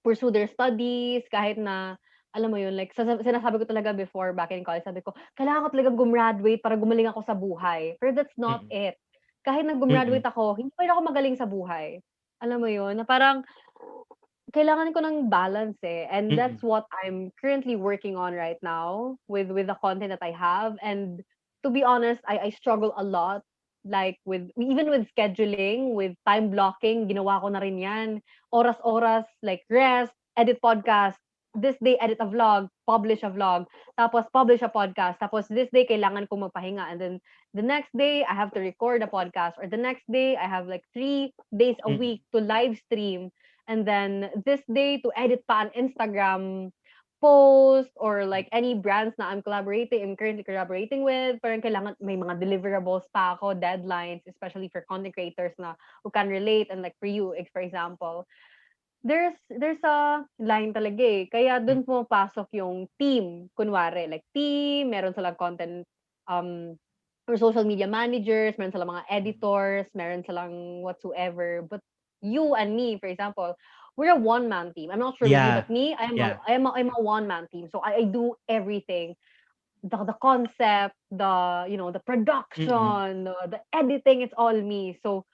pursue their studies kahit na alam mo yun like sinasabi ko talaga before back in college sabi ko kailangan ko talagang gumraduate para gumaling ako sa buhay. Pero that's not Mm. it. Kahit na Mm. gumraduate ako, hindi pa rin ako magaling sa buhay. Alam mo yun, na parang kailangan ko ng balance eh. And Mm. that's what I'm currently working on right now with the content that I have. And to be honest, I struggle a lot. Like with even with scheduling, with time blocking, ginawa ko na rin yan. Oras-oras, like rest, edit podcast, this day edit a vlog, publish a vlog, tapos publish a podcast, tapos this day kailangan ko magpahinga, and then the next day I have to record a podcast, or the next day I have like 3 days a Mm. week to live stream, and then this day to edit pa an Instagram post or like any brands na I'm currently collaborating with. Parang kailangan may mga deliverables pa ako, deadlines, especially for content creators na who can relate, and like for you, like, for example, there's a line talaga eh. Kaya Mm. dun pumapasok yung team. Kunwari, like team, meron silang content or social media managers, meron silang mga editors, meron silang whatsoever. But you and me, for example, we're a one-man team. I'm not sure with you, Yeah. but me, I am a Yeah. I am a, I'm a one-man team. So I do everything. The concept, the Mm. production, the editing, it's all me. So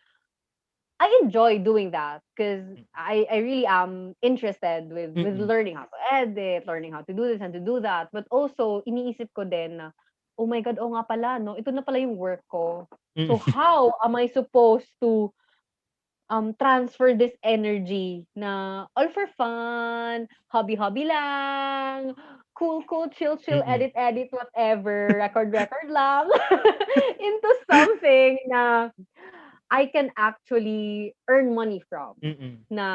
I enjoy doing that because Mm. I really am interested with Mm. learning how to edit, learning how to do this and to do that. But also, iniisip ko din na, oh my God, oo nga pala, no? Ito na pala yung work ko. So Mm. how am I supposed to transfer this energy na all for fun, hobby-hobby lang, cool, chill, Mm. edit, whatever, record lang, into something na I can actually earn money from, Mm. na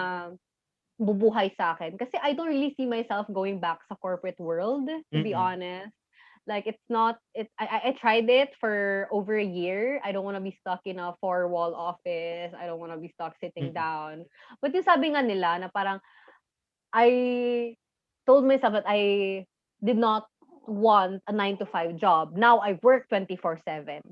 bubuhay sa akin. Kasi I don't really see myself going back sa corporate world, to be Mm. honest. Like it's not it I tried it for over a year. I don't want to be stuck in a four-wall office. I don't want to be stuck sitting Mm. down. But yung sabi nga nila na parang I told myself that I did not want a 9 to 5 job. Now I work 24/7.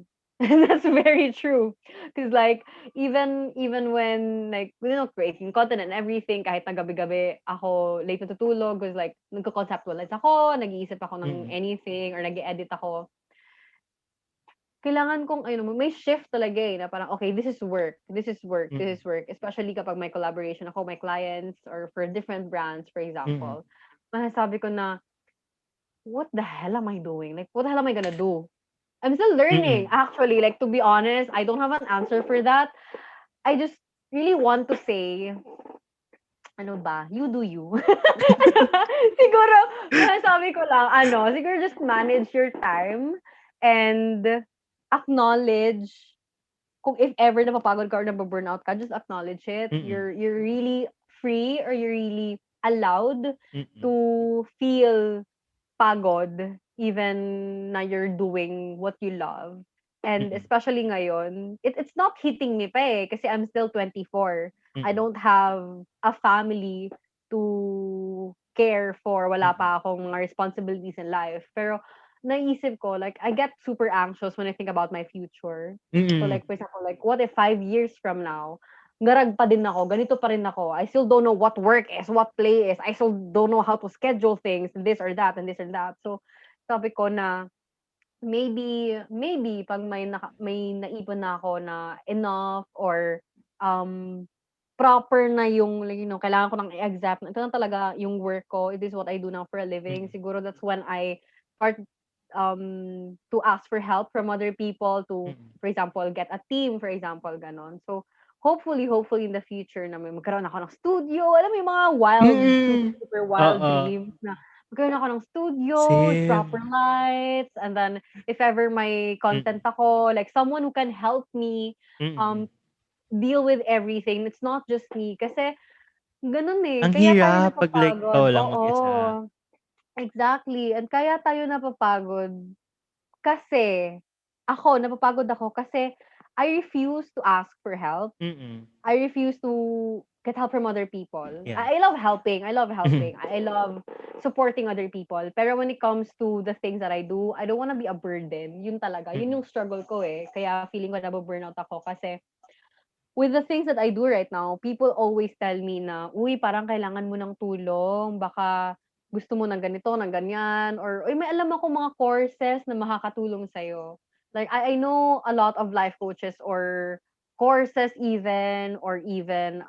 And that's very true. Because like even when like creating content and everything, kahit na gabi-gabi ako late natutulog, because like nagko-conceptualize ako, nag-iisip ako ng Mm. anything or nag-edit ako, kailangan kong may shift talaga, na parang, okay, this is work, this is work, Mm. this is work. Especially kapag may collaboration ako, my clients, or for different brands, for Mm. example. Masasabi ko na, what the hell am I doing? Like, what the hell am I gonna do? I'm still learning, Mm. actually. Like, to be honest, I don't have an answer for that. I just really want to say, ano ba, you do you. Siguro, masasabi ko lang, siguro just manage your time and acknowledge kung if ever napapagod ka or nabu-burnout ka, just acknowledge it. Mm. You're really free or you're really allowed to Mm. feel pagod even na you're doing what you love. And Mm. especially ngayon, it's not hitting me pa kasi I'm still 24. I Mm. don't have a family to care for. Wala Mm. pa akong mga responsibilities in life. Pero naisip ko, like, I get super anxious when I think about my future. So Mm. like, for example, like, what if 5 years from now, ngarag pa din ako, ganito pa rin ako. I still don't know what work is, what play is. I still don't know how to schedule things, this or that, and this and that. So, sabi ko na, maybe, pag may naipon na ako na enough or, um, proper na yung, like, kailangan ko ng i-accept na ito na talaga yung work ko, it is what I do now for a living. Mm. Siguro that's when I start, to ask for help from other people to, Mm. for example, get a team, for example, ganon. So, hopefully in the future na may magkaroon ako ng studio. Alam mo yung mga wild, super, Mm. super wild Oo. dreams na magkaroon ako ng studio with proper Same. lights, and then if ever may content Mm. ako, like someone who can help me Mm. um deal with everything. It's not just me. Kasi ganun Ang kaya tayo hirap 'pag like ikaw napapagod. lang Oo, mag-isa. exactly. And kaya tayo napapagod kasi napapagod ako kasi I refuse to ask for help. Mm. I refuse to get help from other people. Yeah. I love helping. I love helping. I love supporting other people. Pero when it comes to the things that I do, I don't wanna be a burden. Yun talaga. Yun Mm. yung struggle ko Kaya feeling ko nabu-burnout ako kasi with the things that I do right now, people always tell me na, "Uy, parang kailangan mo ng tulong. Baka gusto mo ng ganito, ng ganyan." Or, "Uy, may alam akong mga courses na makakatulong sa'yo." Like, I know a lot of life coaches or courses even, or even,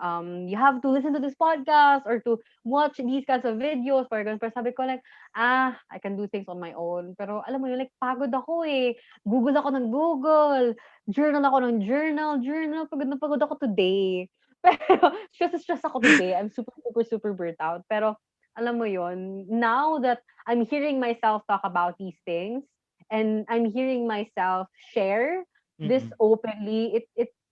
you have to listen to this podcast or to watch these kinds of videos. For example, sabi ko like, I can do things on my own. Pero alam mo yun, like, pagod ako Google ako ng Google. Journal ako ng journal, pagod na pagod ako today. Pero stress ako today. I'm super, super, super burnt out. Pero alam mo yon, now that I'm hearing myself talk about these things and I'm hearing myself share this Mm. openly,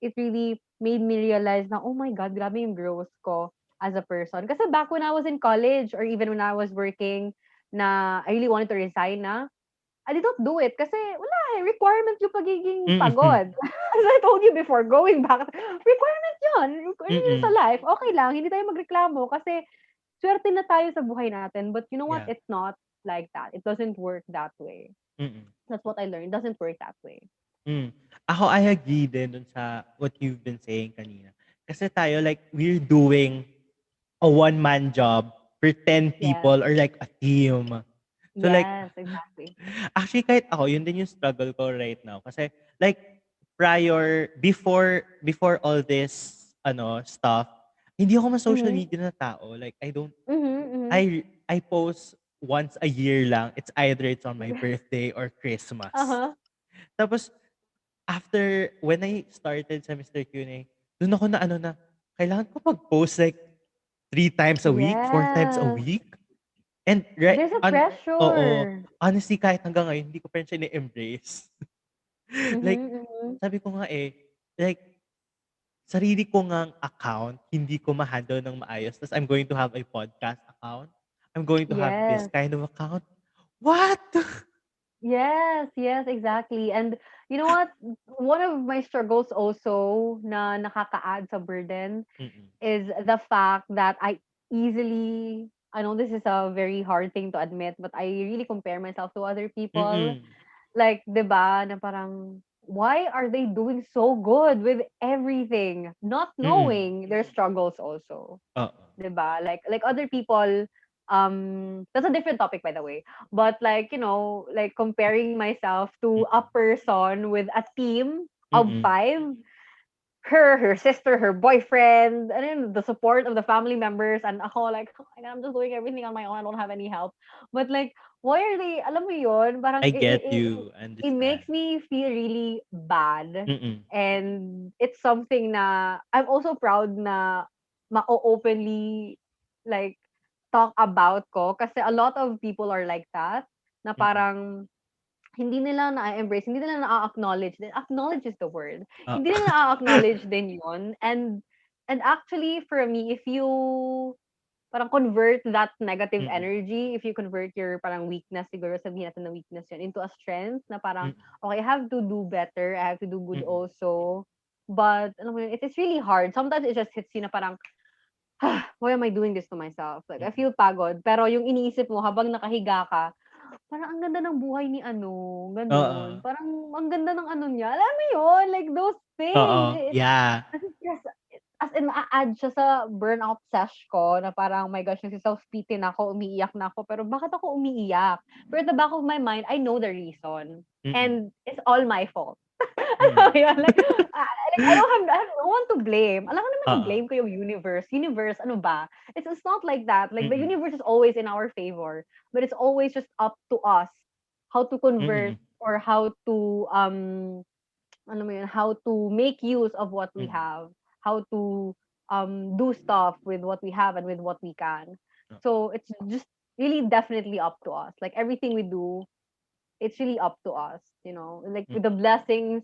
it really made me realize na, oh my God, grabe yung growth ko as a person. Kasi back when I was in college or even when I was working na I really wanted to resign I did not do it kasi wala requirement yung pagiging Mm. pagod. As I told you before, going back, requirement yun. Yun yun sa Mm. life. Okay lang, hindi tayo magreklamo kasi swerte na tayo sa buhay natin. But you know what? Yeah. It's not like that. It doesn't work that way. Mm. That's what I learned. It doesn't work that way. Hmm. Ako, I agree din dun sa what you've been saying kanina. Kasi tayo, like, we're doing a one-man job for 10 Yes. people or like a team. So like, Yes, exactly. actually kahit ako, yun din yung struggle ko right now. Kasi like, before all this stuff, hindi ako ma-social Mhm. media na tao. Like, Mhm, mhm. I post once a year lang. It's on my birthday or Christmas. Uh-huh. Tapos, when I started sa Mr. Q&A, dun ako na kailangan ko mag-post like 3 times a week, 4 times a Yes. week. And right, There's a oo, pressure. honestly, kahit hanggang ngayon, hindi ko pa rin siya na-embrace. Like, Mhm, mhm. sabi ko nga like, sarili ko ngang account, hindi ko ma-handle ng maayos. Tas I'm going to have a podcast account. I'm going to have this Yes. kind of account. What? Yes, yes, exactly. And you know what? One of my struggles also na nakaka-add sa burden Mm, is the fact that I know this is a very hard thing to admit, but I really compare myself to other people. mm, Like, 'di ba, na parang why are they doing so good with everything, not mm. knowing their struggles also. Oo. 'Di ba? Like other people, that's a different topic by the way. But like, like comparing myself to a Mm, person with a team of mm, 5, her sister, her boyfriend, and then the support of the family members, and ako like, oh my God, I'm just doing everything on my own. I don't have any help. But like, why are they? Alam mo yun? Parang I get you, I it understand. makes me feel really bad, Mm, and it's something na I'm also proud na ma-openly like talk about ko, kasi a lot of people are like that, na mm. parang hindi nila na-embrace, hindi nila na-acknowledge din. Acknowledge is the word. Oo. Hindi nila na-acknowledge din yun. And actually, for me, if you parang convert that negative Mm, energy, if you convert your parang weakness, siguro sabihin natin na weakness yun, into a strength na parang, mm, okay, I have to do better, I have to do good mm, also. But, alam mo yun, it is really hard. Sometimes it just hits you na parang, why am I doing this to myself? Like, I mm. feel pagod. Pero yung iniisip mo habang nakahiga ka, parang ang ganda ng buhay ni ano, gano'n. Oo. Parang ang ganda ng ano niya, alam mo yun, like those things. Oo, yeah. Kasi as in naa-add siya sa burnout sesh ko na parang, "Oh my gosh, nagse-self-pity na ako, umiiyak na ako, pero bakit ako umiiyak?" Pero at the back of my mind, I know the reason, Mm, and it's all my fault. Alam mm. mo yun, like I don't want to blame. Alam ko naman na Oo. blame ko yung universe. Universe, ano ba? It's not like that. Like the Mm, universe is always in our favor, but it's always just up to us how to convert mm, or how to ano mo yun, how to make use of what we mm. have, how to do stuff with what we have and with what we can. O So it's just really definitely up to us. Like everything we do, it's really up to us, like mm, with the blessings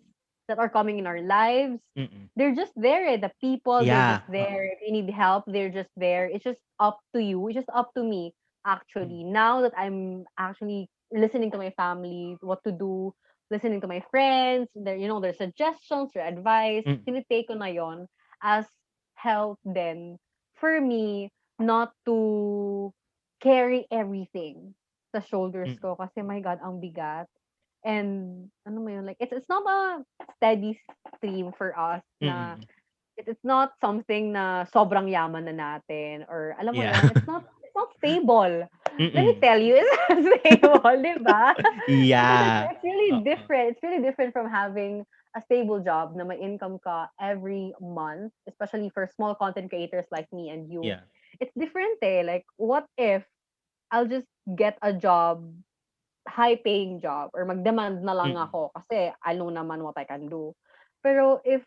that are coming in our lives. mm. They're just there. The people, they're Yeah, just oo. there. If you need help, they're just there. It's just up to you. It's just up to me, Mm, actually. Now that I'm actually listening to my family, what to do, listening to my friends, their suggestions, their advice, mm, tinitake ko na yon as help then for me not to carry everything sa shoulders mm, ko kasi my God, ang bigat. And ano mo yun, like it's not a steady stream for us na mm. it's not something na sobrang yaman na natin or alam mo Yeah. yon, it's not stable. Let me Mm. tell you, it's not stable, di ba? Because it's, Yeah. it's really Oo. different. It's really different from having a stable job na may income ka every month, especially for small content creators like me and you. Yeah. It's different eh. Like, what if I'll just get a job, high-paying job, or mag-demand na lang Mm, ako kasi I know naman what I can do. Pero if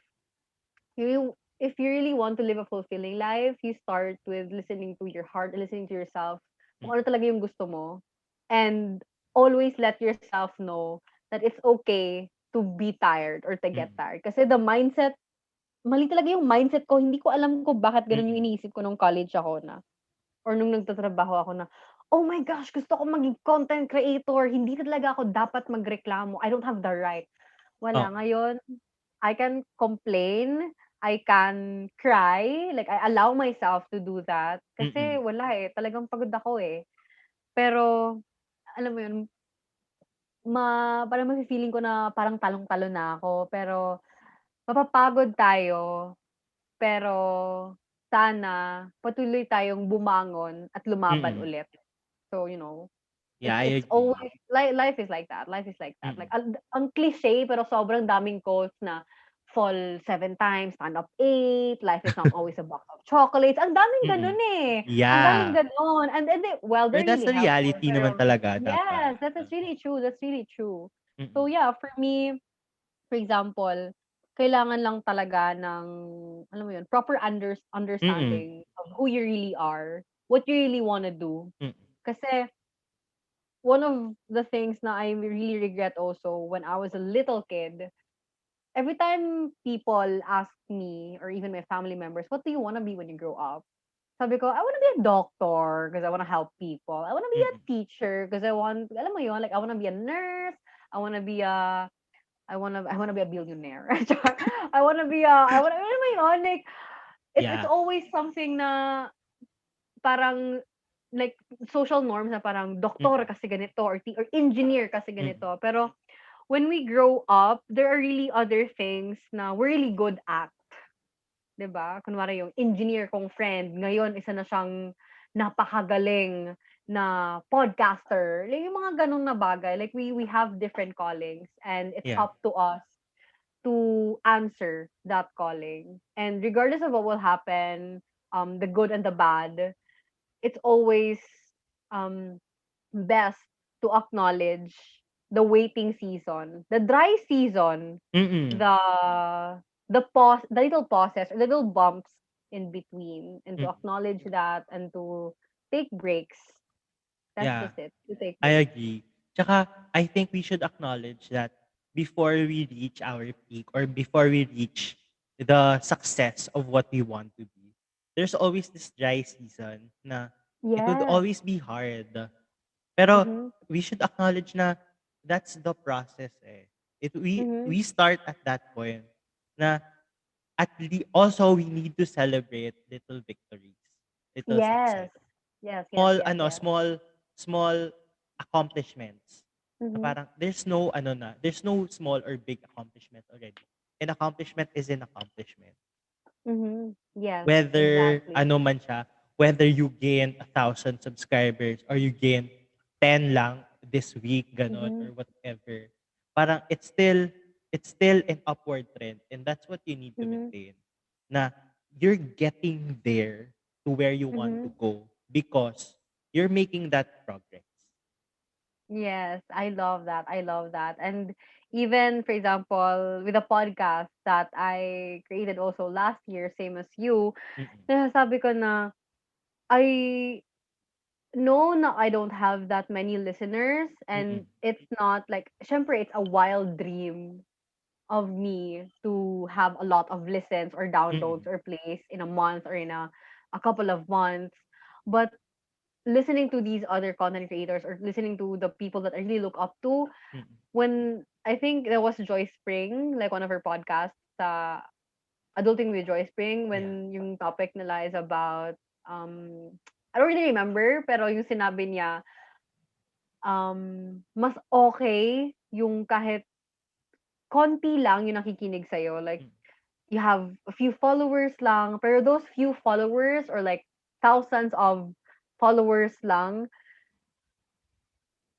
you really want to live a fulfilling life, you start with listening to your heart, listening to yourself, mm, kung ano talaga yung gusto mo, and always let yourself know that it's okay to be tired or to get mm, tired. Kasi the mindset, mali talaga yung mindset ko. Hindi ko alam ko bakit ganun yung mm, iniisip ko nung college ako na or nung nagtatrabaho ako na, "Oh my gosh, gusto ko maging content creator. Hindi talaga ako dapat magreklamo. I don't have the right." Wala. oo, Ngayon, I can complain, I can cry, like I allow myself to do that kasi mm, wala, eh, talagang pagod ako, eh. Pero alam mo yun, parang mafi-feeling ko na parang talong-talon na ako, pero mapapagod tayo, pero sana patuloy tayong bumangon at lumaban mm. ulit. So, Yeah, I it's agree. always life is like that, life is like that. Like Mm, ang cliche pero sobrang daming quotes na fall 7 times, stand up 8, life is not always a box of chocolates. Ang daming Mm. gano'n, eh. Ang daming Yeah. gano'n. And they, well, Pero they're that's really the helpful, reality naman pero talaga dapat. yes, that is really true, that's really true. So, Mm. yeah, for me, for example, kailangan lang talaga ng, alam mo yun, proper Mm. understanding of who you really are, what you really wanna do. Mm. Kasi one of the things na I really regret also when I was a little kid, every time people ask me or even my family members, what do you want to be when you grow up? Sabi ko, I want to be a doctor because I want to help people. I want to be a Mm. teacher because I want, alam mo yun, like I want to be a nurse. I want to be a, I want to be a billionaire. I want to be a, I want, alam mo yun, like it's Yeah. always something na parang like social norms na parang doktor Mm. kasi ganito or engineer kasi Mm. ganito. Pero when we grow up, there are really other things na we're really good at, 'di ba? Kunwari yung engineer kong friend, ngayon isa na siyang napakagaling na podcaster. Like yung mga ganun na bagay. Like we have different callings and it's Yeah. up to us to answer that calling. And regardless of what will happen, the good and the bad, it's always um best to acknowledge the waiting season, the dry season, Mm. the the little pauses, or the little bumps in between, and to Mm. acknowledge that and to take breaks. That's Yeah. just it. To take I breaks. agree. Tsaka, I think we should acknowledge that before we reach our peak or before we reach the success of what we want to be, there's always this dry season na it would Yes. always be hard. Pero Mm-hmm. we should acknowledge na that's the process eh. Mm-hmm. We start at that point na also we need to celebrate little victories, little Yes. success. Yes. Yes. Small Yes. Yes. small accomplishments. Na Mm-hmm. parang there's no small or big accomplishment already. An accomplishment is an accomplishment. Mm-hmm. Yes. Whether Exactly. ano man siya, whether you gain 1,000 subscribers or you gain 10 lang this week, ganon, Mm-hmm. or whatever. Parang it's still an upward trend, and that's what you need to Mm-hmm. maintain. Na you're getting there to where you want Mm-hmm. to go because you're making that progress. Yes, I love that. I love that. And even, for example, with the podcast that I created also last year, same as you, Mm-mm. nasasabi ko na I know na I don't have that many listeners, Mm-mm. and it's not like, syempre, it's a wild dream of me to have a lot of listens or downloads Mm-mm. or plays in a month or in a couple of months. But listening to these other content creators or listening to the people that I really look up to, Mm-mm. when I think there was Joy Spring, like one of her podcasts, Adulting with Joy Spring, Yeah. when yung topic nila is about, I don't really remember, pero yung sinabi niya, mas okay yung kahit konti lang yung nakikinig sa'yo. Like, Mm. you have a few followers lang, pero those few followers or like thousands of followers lang,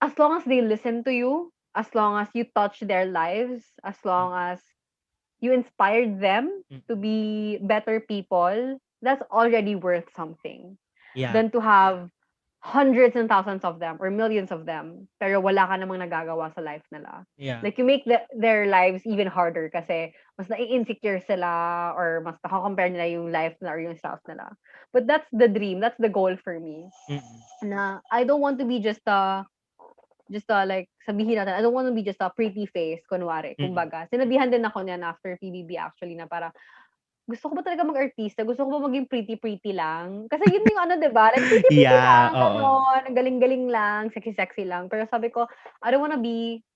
as long as they listen to you, as long as you touch their lives, as long Mm-mm. as you inspired them to Mm-mm. be better people, that's already worth something. Yeah. Than to have hundreds and thousands of them or millions of them, pero wala ka namang nagagawa sa life nila. Yeah. Like, you make their lives even harder kasi mas nai-insecure sila or mas nakakompare nila yung life nila or yung self nila. But that's the dream, that's the goal for me. Mm-mm. Na I don't want to be just like, sabihin natin, I don't want to be just a pretty face, kunwari, Mm-mm. kumbaga. Sinabihan din ako niyan after PBB actually na parang, gusto ko ba talaga mag-artista? Gusto ko ba maging pretty-pretty lang? Kasi yun yung ano, 'di ba? Like pretty-pretty Yeah, lang, oo. gano'n, ang galing-galing lang, sexy-sexy lang. Pero sabi ko, I don't wanna be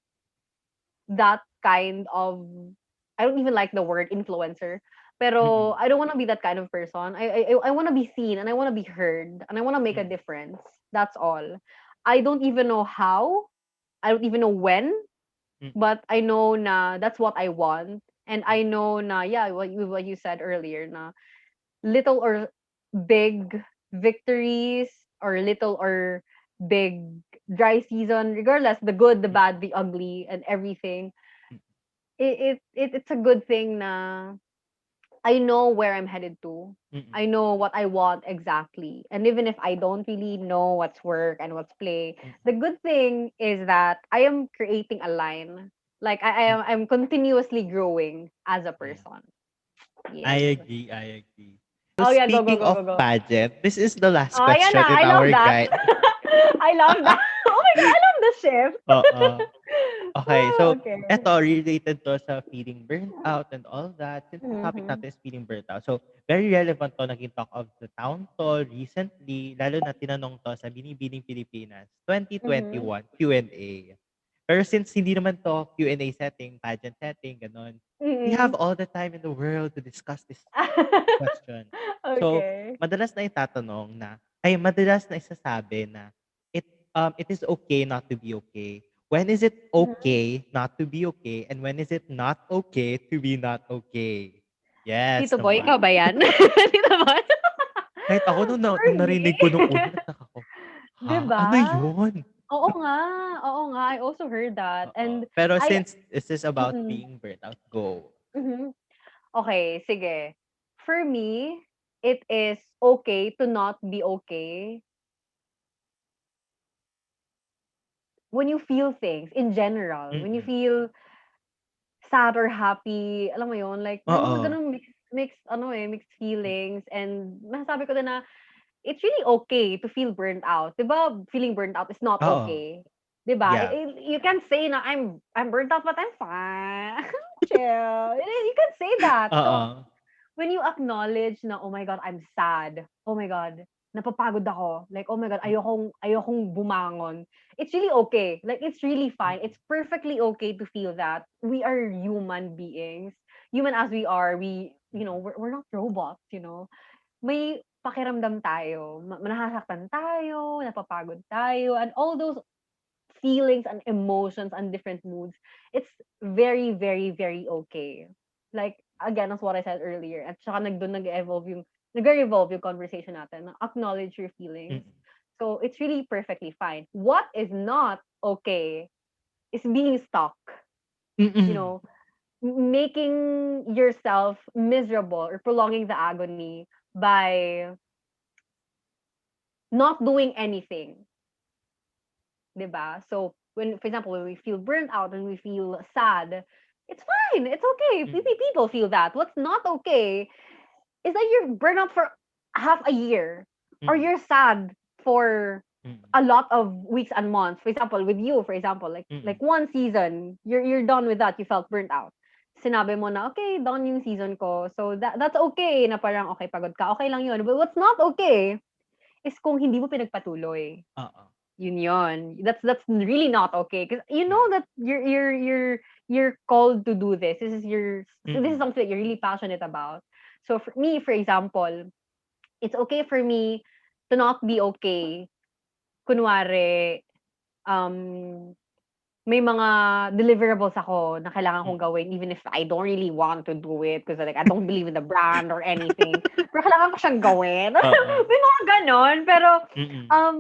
that kind of, I don't even like the word influencer. Pero Mm-mm. I don't wanna be that kind of person. I wanna be seen and I wanna be heard and I wanna make a Mm-mm. difference. That's all. I don't even know how. I don't even know when, Mm-mm. but I know na that's what I want. And I know na, yeah, what you said earlier na little or big victories or little or big dry season, regardless, the good, the bad, the ugly, and everything, it's a good thing na I know where I'm headed to. Mm. I know what I want exactly. And even if I don't really know what's work and what's play, Mm. the good thing is that I am creating a line. Like Mm. I'm continuously growing as a Yeah. person. I Yes. agree, I agree. So Oh yeah, go go speaking go of go go. pageant, this is the last Oh yeah, na, question in I love our that. guide. I love that. Oh my god, I love the shift. Oo. Okay, Oh, so okay. eto related to sa feeling burnt out and all that. Since the topic Mm-hmm. natin is feeling burnt out. So very relevant to, naging talk of the town to recently, lalo na tinanong to sa Binibining Pilipinas Mm-hmm. 2021 Q&A. Pero since hindi naman to Q&A setting, pageant setting, ganun, we have Mm-hmm. all the time in the world to discuss this question. So, Okay. madalas na itatanong na ay madalas na isasabi na it it is okay not to be okay. When is it Mhm. okay not to be okay and when is it not okay to be not okay? Yes Tito Boy, ikaw naman. ba yan? Tito Boy? Kahit ako For nung me, narinig ko nung una nagtaka ko, 'di "Ha? Ano ba? 'yun?" Oo nga, oo nga, I also heard that Oo. and Pero I since this is about mm, being burnt out, go. mhm. Okay, sige. For me, it is okay to not be okay when you feel things in general, when you Mm. feel sad or happy, alam mo yun, like may mga Oo. gano'ng mixed feelings and masasabi ko din na it's really okay to feel burnt out. 'Di ba, feeling burnt out is not Oo. okay. 'Di ba? Yeah. You can say na I'm burnt out but I'm fine. Chill. You can say that. So, Oo. when you acknowledge na, "Oh my God, I'm sad. Oh my God, napapagod ako. Like, oh my God, Mm. ayokong bumangon." It's really okay. Like, it's really fine. Mm. It's perfectly okay to feel that. We are human beings. Human as we are, Mm. we're not robots. May pakiramdam tayo, nasasaktan tayo, napapagod tayo, and all those feelings and emotions and different moods, it's very, very, very okay. Like, again, as what I said earlier, at saka nag-evolve yung conversation natin, na acknowledge your Mm. feelings. So, it's really perfectly fine. What is not okay is being stuck, you Mm. know, making yourself miserable or prolonging the agony by not doing anything, 'di ba? So, for example, when we feel burnt out and we feel sad, it's fine. It's okay. Mm. People feel that. What's not okay is that you're burnt out for half a year or Mm. you're sad for Mm. a lot of weeks and months. For example, with you, for example, like Mm. one season, you're done with that. You felt burnt out. Sinabi mo na, okay, done yung season ko. So that's okay na parang, okay, pagod ka. Okay lang yun. But what's not okay is kung hindi mo pinagpatuloy. Oo. Yun yun. That's really not okay because you know Yeah. that you're called to do this. This is Mm. something that you're really passionate about. So for me, for example, it's okay for me to not be okay. Kunwari, um, may mga deliverables ako na kailangan kong Mm. gawin even if I don't really want to do it because like I don't believe in the brand or anything. Pero kailangan ko siyang gawin. Oo. May mga ganon. Pero Mm. um,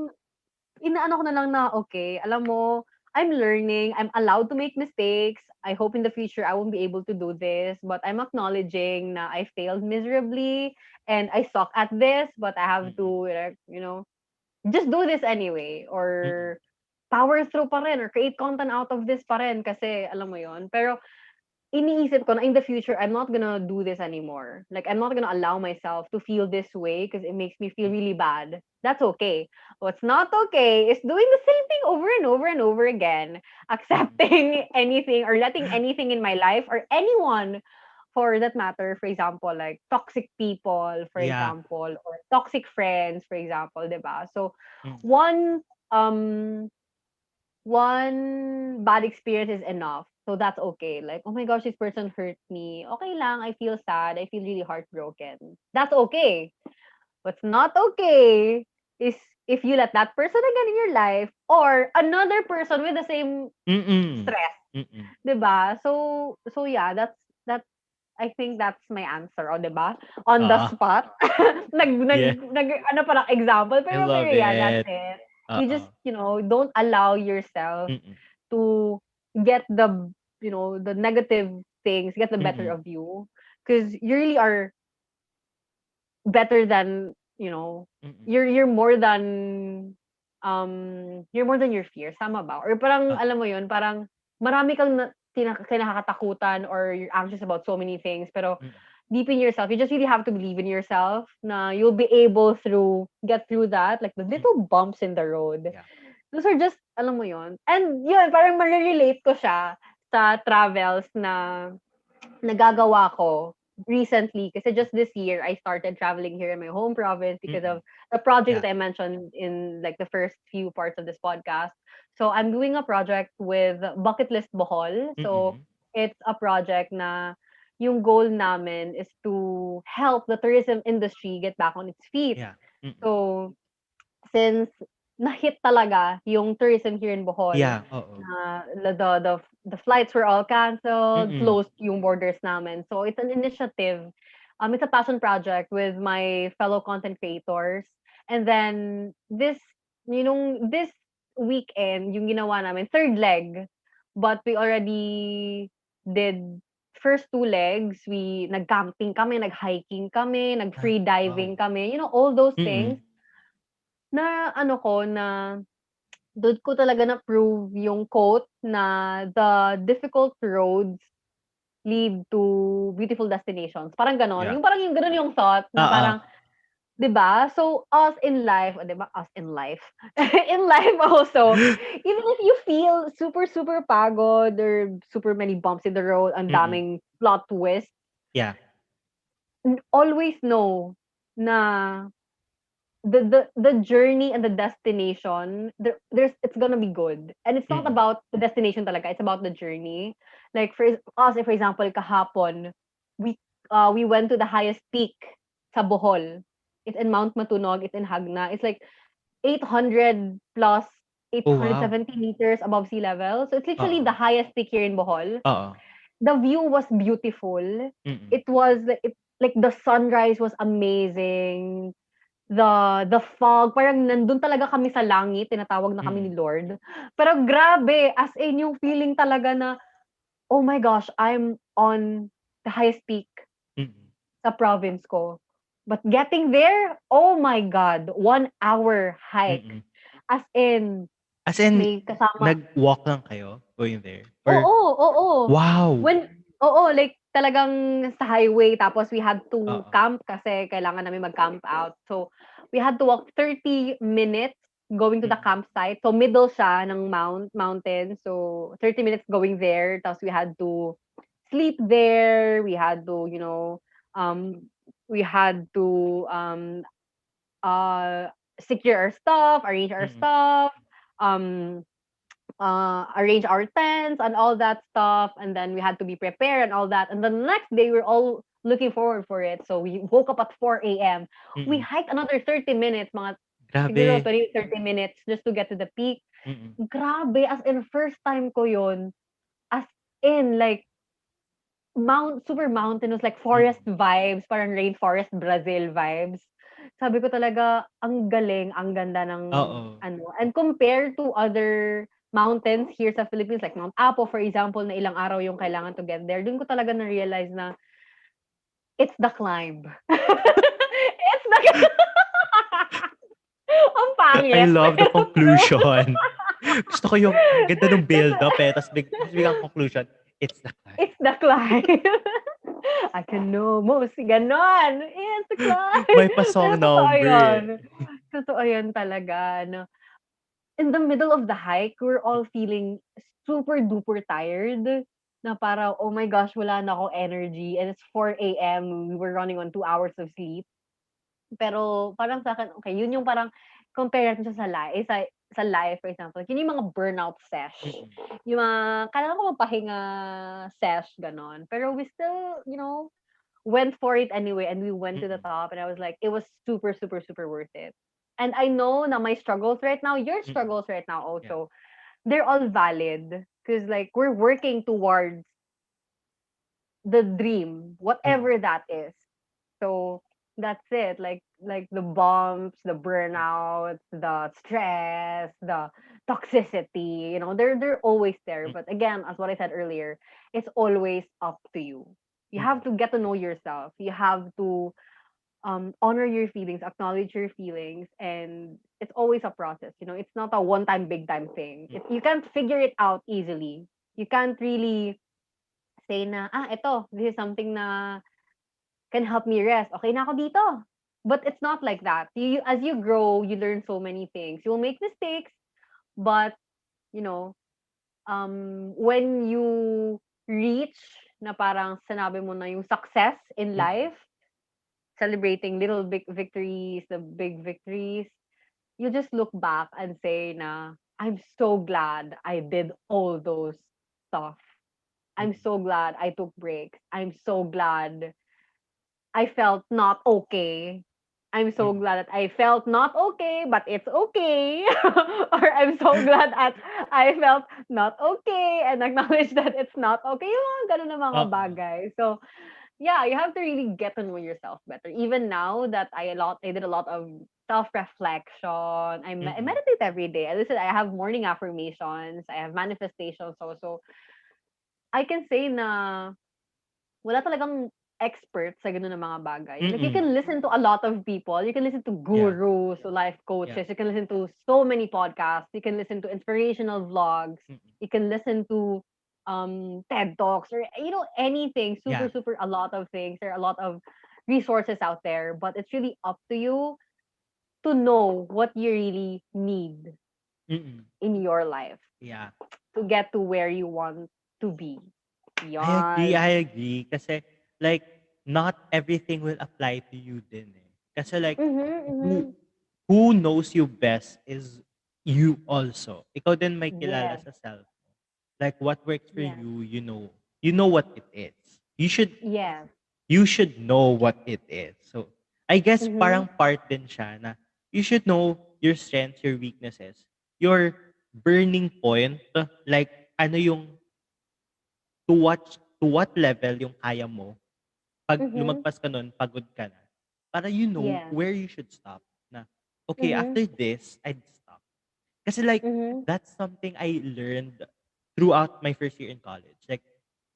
inaano ko na lang na, okay, alam mo, I'm learning, I'm allowed to make mistakes. I hope in the future I won't be able to do this, but I'm acknowledging na I failed miserably and I suck at this, but I have to, Mm. like, just do this anyway Mm. or power through pa rin or create content out of this pa rin kasi alam mo yon. Pero iniisip ko na in the future, I'm not gonna do this anymore. Like, I'm not gonna allow myself to feel this way because it makes me feel Mm. really bad. That's okay. What's not okay is doing the same thing over and over and over again, Mm. accepting anything or letting anything in my life or anyone for that matter, for example, like toxic people, for Yeah. example, or toxic friends, for example, diba? So, Mm. one um one bad experience is enough. So that's okay. Like, oh my gosh, this person hurt me. Okay lang, I feel sad. I feel really heartbroken. That's okay. What's not okay is if you let that person again in your life or another person with the same Mm. stress. Mm. 'Di ba? So yeah, that's I think that's my answer, oh, 'di ba? On the Oo. spot. Yeah. Ano pa lang example, I pero love yeah, that's it. it. You just, Oo. don't allow yourself Mm. to get the the negative things get the better Mm. of you, because you really are better than, Mm. you're more than your fears, tama ba? Or parang Oo. alam mo yun, parang marami kang kinakatakutan, or you're anxious about so many things, pero Mm. deep in yourself, you just really have to believe in yourself na you'll be able through get through that, like the Mm. little bumps in the road. Yeah. Those are just, alam mo yun. And yun, parang marirelate ko siya sa travels na nagagawa ko recently, kasi just this year I started traveling here in my home province because Mm. of the project Yeah. that I mentioned in like the first few parts of this podcast. So I'm doing a project with Bucket List Bohol. So Mm. it's a project na yung goal namin is to help the tourism industry get back on its feet. Yeah. Mm. So since na-hit talaga yung tourism here in Bohol, Yeah, oo. na the flights were all canceled, Mm. closed yung borders namin. So it's an initiative. It's a passion project with my fellow content creators. And then this weekend, yung ginawa namin, third leg, but we already did first two legs. We nag-camping kami, nag-hiking kami, Ah, nag-free diving wow. kami, all those things Mm. na ano ko na dun ko talaga na-prove yung quote na the difficult roads lead to beautiful destinations. Parang gano'n. Yeah. Yung gano'n yung thought na Oo. parang, 'di ba? So us in life, 'di ba? Us in life. In life also, even if you feel super super pagod or super many bumps in the road, ang Mm. daming plot twist, Yeah. always know na the journey and the destination, there's it's gonna be good, and it's not Mm. about the destination talaga, it's about the journey. Like for us, if for example kahapon, we went to the highest peak sa Bohol. It's in Mount Matunog, it's in Hagna, it's like 800 plus Oh, wow. 870 meters above sea level, so it's literally Oo. the highest peak here in Bohol. Oo. The view was beautiful. Mm. It was like the sunrise was amazing. The fog, parang nandun talaga kami sa langit, tinatawag na kami ni Mm. Lord. Pero grabe, as in yung feeling talaga na, oh my gosh, I'm on the highest peak Mm. sa province ko. But getting there, oh my God, 1 hour hike. Mm. As in, As in, may kasama. nag-walk lang kayo going there? Or Oo, oo. wow! Oo, like talagang sa highway, tapos we had to Oo. camp kasi kailangan namin mag-camp out. So, we had to walk 30 minutes going to the Mm. campsite. So, middle siya ng mountain. So, 30 minutes going there. Tapos we had to sleep there. Um, we had to uh, secure our stuff, arrange our Mm. stuff, um, arrange our tents and all that stuff, and then we had to be prepared and all that. And the next day, we're all looking forward for it. So we woke up at 4 a.m. We Mm. hiked another 30 minutes, mga siguro Grabe. 20, 30 minutes just to get to the peak. Mm. Grabe, as in first time ko yun. As in, like, super mountainous, like forest Mm. vibes, parang rainforest Brazil vibes. Sabi ko talaga, ang galing, ang ganda ng Oo. ano. And compared to other mountains here sa Philippines, like Mount Apo, for example, na ilang araw yung kailangan to get there, dun ko talaga na-realize na it's the climb. It's the ang I pangit, love the pero true. conclusion. Gusto ko yung ang ganda nung build-up, eh, ta's biglang conclusion, it's the climb. It's the climb. I can almost ganon. It's the climb. May Pero pa-song totoo number, yun. eh. Totoo yun talaga. No? In the middle of the hike, we're all feeling super duper tired. Na para, oh my gosh, wala na akong energy. And it's 4 a.m. We were running on 2 hours of sleep. Pero parang sa akin, okay, yun yung parang compare natin siya sa life, for example. Yun yung mga burnout sesh. Mm. Yung mga, kailangan ko magpahinga sesh, ganon. Pero we still, went for it anyway, and we went to the Mm. top, and I was like, it was super, super, super worth it. And I know na my struggles right now, your Mm. struggles right now Yeah. also, they're all valid. Because like, we're working towards the dream, Mm. whatever that is. So, That's it. Like the bumps, the burnouts, the stress, the toxicity, they're always there. Mm, But again, as what I said earlier, it's always up to you. You mm, have to get to know yourself. You have to honor your feelings, acknowledge your feelings, and it's always a process. It's not a one time big time thing. mm, You can't figure it out easily. You can't really say na, ito, this is something na can help me rest. Okay na ako dito. But it's not like that. As you grow, you learn so many things. You'll make mistakes, but you know, when you reach na parang sinabi mo na yung success in mm, life, celebrating little big victories, the big victories, you just look back and say na, I'm so glad I did all those stuff. mm, I'm so glad I took breaks. I'm so glad I felt not okay. I'm so mm, glad that I felt not okay, but it's okay. Or I'm so glad that I felt not okay and acknowledge that it's not okay. Yung mga ganun na mga oo, bagay. So, yeah, you have to really get to know yourself better. Even now that I did a lot of self-reflection. I mm, meditate every day. I listen, I have morning affirmations. I have manifestations also. I can say na wala talagang expert sa gano'n na mga bagay. Like, you mm, can listen to a lot of people. You can listen to yeah, gurus, to life yeah, coaches. You can listen to so many podcasts. You can listen to inspirational vlogs. mm, You can listen to TED Talks or, anything. Super, yeah, super, a lot of things. There are a lot of resources out there. But it's really up to you to know what you really need mm, in your life yeah. to get to where you want to be. I Yan. agree kasi like not everything will apply to you din eh. Kasi like Mm-hmm, who mm-hmm. who knows you best is you also. Ikaw din may kilala Yes. sa self mo. Like what works for Yes. you, you know. You know what it is. Yes. You should know what it is. So I guess Mhm. parang part din siya na you should know your strengths, your weaknesses, your burning point, like ano yung to what level yung kaya mo. 'Pag Mhm. lumagpas ka nun, pagod ka na. Para you know Yes. where you should stop na, "Okay, Mhm. after this, I'd stop." Kasi like, Mhm. that's something I learned throughout my first year in college. Like,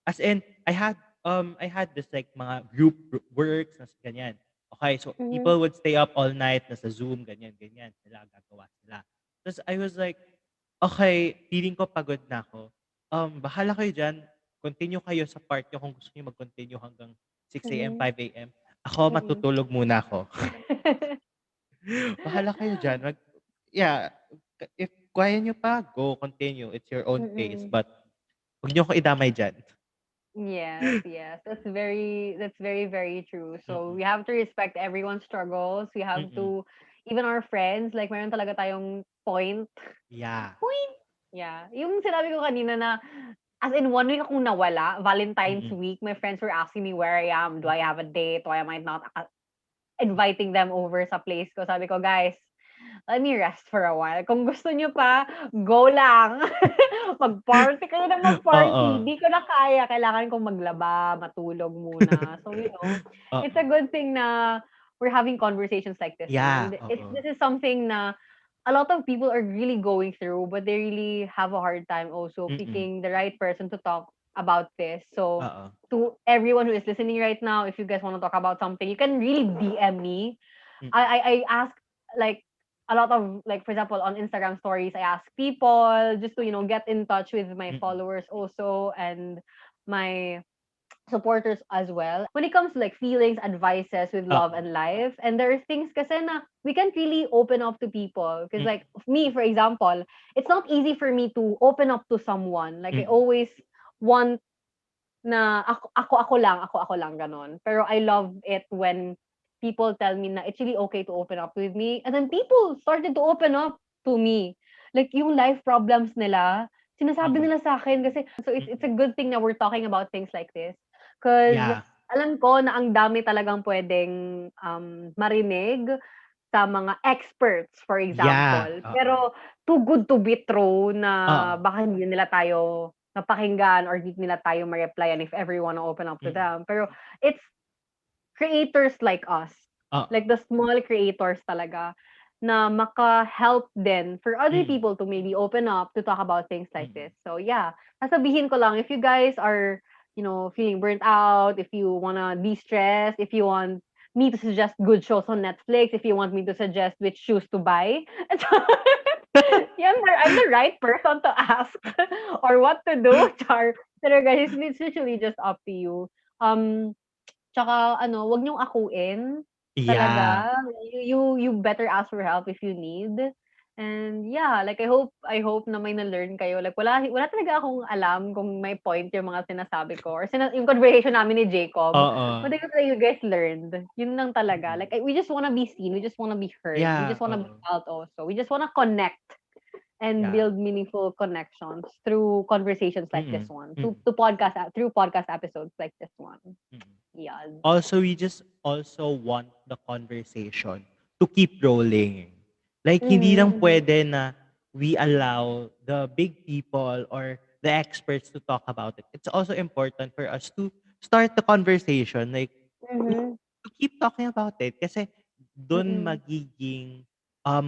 as in, I had this like mga group works na ganyan. Okay, so Mhm. people would stay up all night, nasa Zoom, ganyan, ganyan. Sila, gagawa sila. Tapos I was like, okay, feeling ko pagod na ako. Bahala kayo dyan. Continue kayo sa part nyo kung gusto nyo mag-continue hanggang 6 a.m., Mhm. 5 a.m. Ako, Mm. matutulog muna ako. Bahala kayo dyan. Yeah, if kaya nyo pa, go, continue. It's your own pace. Mm. But huwag nyo ko idamay dyan. Yes, yes. That's very, very true. So Mm, we have to respect everyone's struggles. We have mm. to even our friends, like meron talaga tayong point. Yeah. Point. Yeah. Yung sinabi ko kanina na as in 1 week akong nawala, Valentine's Mm, week, my friends were asking me where I am, do I have a date, why am I not inviting them over sa place ko. Sabi ko, guys, let me rest for a while. Kung gusto nyo pa, go lang. Mag-party kayo na mag-party. oo. Di ko na kaya. Kailangan kong maglaba, matulog muna. So, it's Oo. a good thing na we're having conversations like this, no? Yeah, And oo. this is something na a lot of people are really going through, but they really have a hard time also Mm, picking the right person to talk about this. So, oo. to everyone who is listening right now, if you guys want to talk about something, you can really DM me. Mm, I ask like a lot of like for example on Instagram stories, I ask people just to get in touch with my mm, followers also and my supporters as well. When it comes to like feelings, advices with love oo. and life, and there are things kasi na we can't really open up to people because Mm, like me for example, it's not easy for me to open up to someone. Like I mm, always want na ako lang, gano'n. Pero I love it when people tell me na it's really okay to open up with me. And then people started to open up to me. Like yung life problems nila, sinasabi oo. nila sa akin kasi so it's Mm. a good thing na we're talking about things like this. Cause Yeah. alam ko na ang dami talagang puwedeng, marinig sa mga experts, for Yeah, example. oo. Pero too good to be true na Oo. baka hindi nila tayo napakinggan or hindi nila tayo ma-replyan if ever you wanna open up to Mm, them. Pero it's creators like us. Oo. Like the small creators talaga na maka-help din for other Mm. people to maybe open up to talk about things like Mm. this. So yeah, sasabihin ko lang, if you guys are, feeling burnt out, if you wanna de-stress, if you want me to suggest good shows on Netflix, if you want me to suggest which shoes to buy, yeah, I'm the right person to ask or what to do, Char. Pero guys, it's literally just up to you. Um, Tsaka ano, wag niyong akuin Yeah. talaga. You better ask for help if you need. And yeah, like I hope na may na-learn kayo. Like wala talaga akong alam kung may point yung mga sinasabi ko or yung conversation namin ni Jacob. Oo. But I hope that you guys learned. Yun lang talaga. Mm. Like we just wanna be seen, we just wanna be heard, we Yeah, just wanna be oo. felt also. We just wanna connect and Yeah. build meaningful connections through conversations like this Mm. one, Mm. through podcast episodes like this one. Mm. Yeah. Also, we just also want the conversation to keep rolling. Like, hindi Mhm, lang mhm, pwede na we allow the big people or the experts to talk about it. It's also important for us to start the conversation, like, to, mhm, to keep talking about it. Kasi dun mm, magiging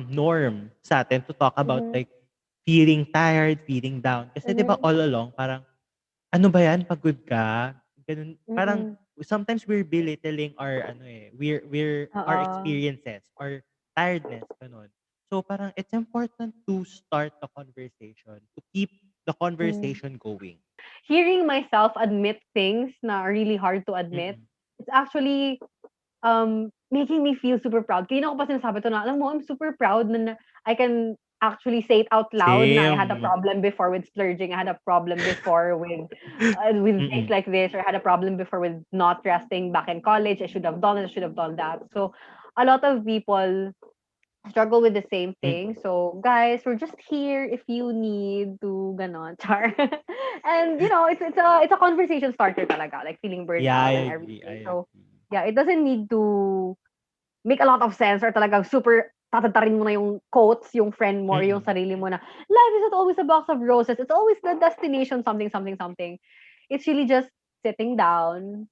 norm sa atin to talk about, mhm, like, feeling tired, feeling down. Kasi di ba mhm, all along, parang ano ba yan, pagod ka? Ganun. Parang mm. sometimes we're belittling our ano we're our Oo, experiences or tiredness, ganun. So parang it's important to start the conversation, to keep the hmm. conversation going. Hearing myself admit things na are really hard to admit, Mm. it's actually, making me feel super proud. Kanina ko pa sinasabi 'to na, alam mo, I'm super proud na I can actually say it out loud na I had a Same. problem before with splurging, I had a problem before with things Mm. like this, or I had a problem before with not resting back in college. I should have done it, I should have done that. So, a lot of people struggle with the same thing. Mm. So, guys, we're just here if you need to ganon, char. And it's a conversation starter talaga, like feeling burnt Yeah, I out and agree. I everything. So, agree. yeah, it doesn't need to make a lot of sense or talagang super tatatarin mo na yung quotes, yung friend mo or yung Mm. sarili mo na life is not always a box of roses. It's always the destination something something something. It's really just sitting down,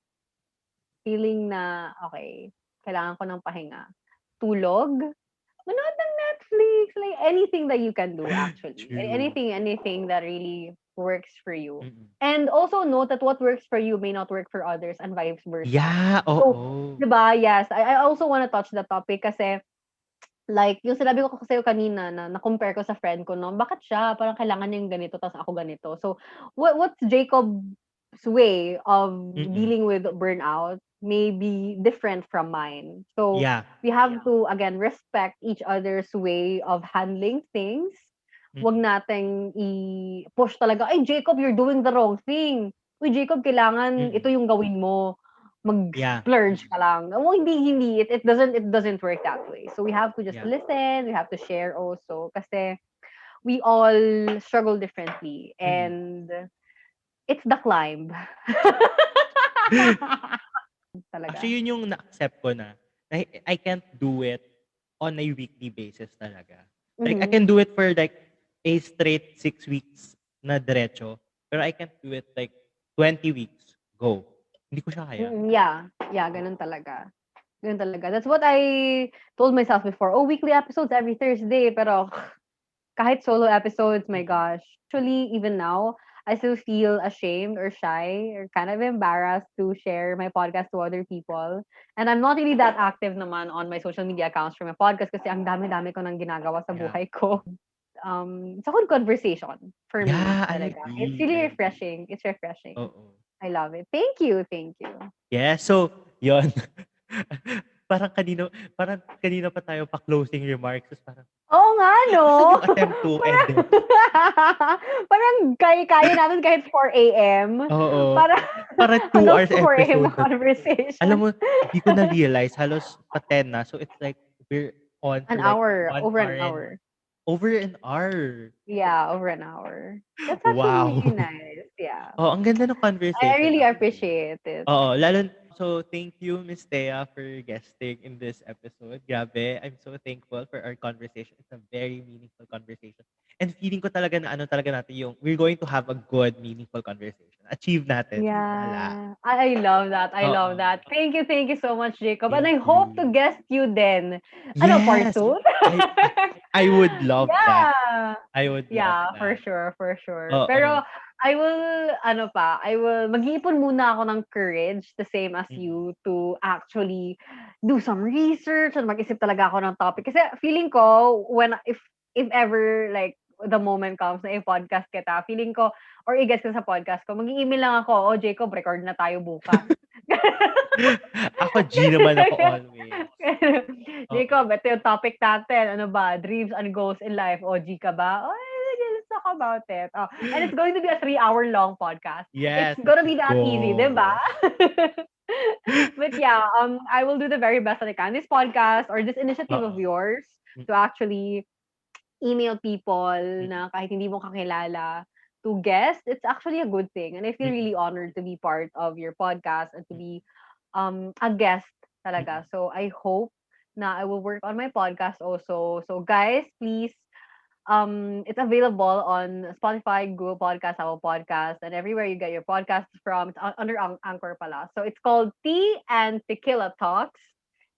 feeling na okay, kailangan ko ng pahinga. Tulog, manood ng Netflix, like anything that you can do actually. True. Anything that really works for you. Mm. And also note that what works for you may not work for others and vice versa. Yeah, So, oo. 'di ba? Yes, I also wanna touch the topic kasi like yung sinabi ko sa'yo kanina na na-compare ko sa friend ko 'no, bakit siya parang kailangan niya yung ganito ta's ako ganito. So, what's Jacob's way of Mm. dealing with burnout may be different from mine. So, Yeah. we have to again respect each other's way of handling things. Wag Mm. nating i-push talaga, "Ay Jacob, you're doing the wrong thing. Uy Jacob, kailangan ito Mm. yung gawin mo." Yeah. Mag-splurge Mm. ka lang. Oh, hindi, it doesn't work that way. So we have to just Yeah. listen, we have to share also kasi we all struggle differently Mm. and it's the climb. Talaga. Actually, yun yung na-accept ko na I can't do it on a weekly basis talaga. Like, I Mhm. can do it for like a straight 6 weeks na diretso, pero I can't do it like 20 weeks. Go. Hindi ko siya kaya. Yeah. Yeah, ganun talaga. Ganun talaga. That's what I told myself before. Oh, weekly episodes every Thursday. Pero kahit solo episodes, my Mm. gosh. Actually, even now, I still feel ashamed or shy or kind of embarrassed to share my podcast to other people. And I'm not really that active naman on my social media accounts for my podcast kasi ang dami-dami ko nang ginagawa sa Yeah. buhay ko. It's a good conversation for me Yeah, I talaga. It's agree. really I agree. refreshing. It's refreshing. Oo. I love it. Thank you. Thank you. Yeah, so yun. Parang kanina pa tayo pa closing remarks ta's parang, Oo nga 'no? asan yung attempt to end Parang it? parang kaya natin kahit 4 AM. Oo. Para Para two hanggang hours 4 AM na episode. Alam conversation. mo, di ko na-realize halos pa-10 na. So, it's like we're on An to like hour, 1 over an hour and hour. over an hour. Yeah, over an hour. That's actually Wow. really nice, yeah. Oh, ang ganda ng I conversation really actually. appreciate it. Oo, so thank you, Miss Thea, for guesting in this episode. Grabe, I'm so thankful for our conversation. It's a very meaningful conversation and feeling ko talaga na ano talaga natin yung we're going to have a good, meaningful conversation. Achieve natin. Bahala. Yeah. I love that. I love Oo. that. Thank you so much, Jacob. And Thank I hope to you. guest you then. Ano, part Yes. 2? I I I would love that. Yeah. I would love Yeah, for that. sure, for sure. Oo. Pero I will mag-iipon muna ako ng courage, the same as Mm. you, to actually do some research and mag-isip talaga ako ng topic. Kasi feeling ko, if ever, like, the moment comes na i-podcast kita, feeling ko, or i-guest ka sa podcast ko, mag-i-email lang ako, "Oh, Jacob, record na tayo bukas." Ako G naman ako always. Oo. Jacob, ito yung topic natin. Ano ba? Dreams and goals in life. O, G ka ba? Oh, sige, let's talk about it. Oh, and it's going to be a 3-hour long podcast. It's Yes, let's gonna be that easy, di ba? go. But yeah, I will do the very best that I can. This podcast or this initiative of Oo. yours Mm, to actually email people mm, na kahit hindi mo kakilala to guest, it's actually a good thing. And I feel mm, really honored to be part of your podcast and to mm, be a guest mm, talaga. So I hope na I will work on my podcast also. So guys, please, it's available on Spotify, Google Podcast, Apple Podcast, and everywhere you get your podcasts from. It's under Anchor pala. So it's called Tea and Tequila Talks.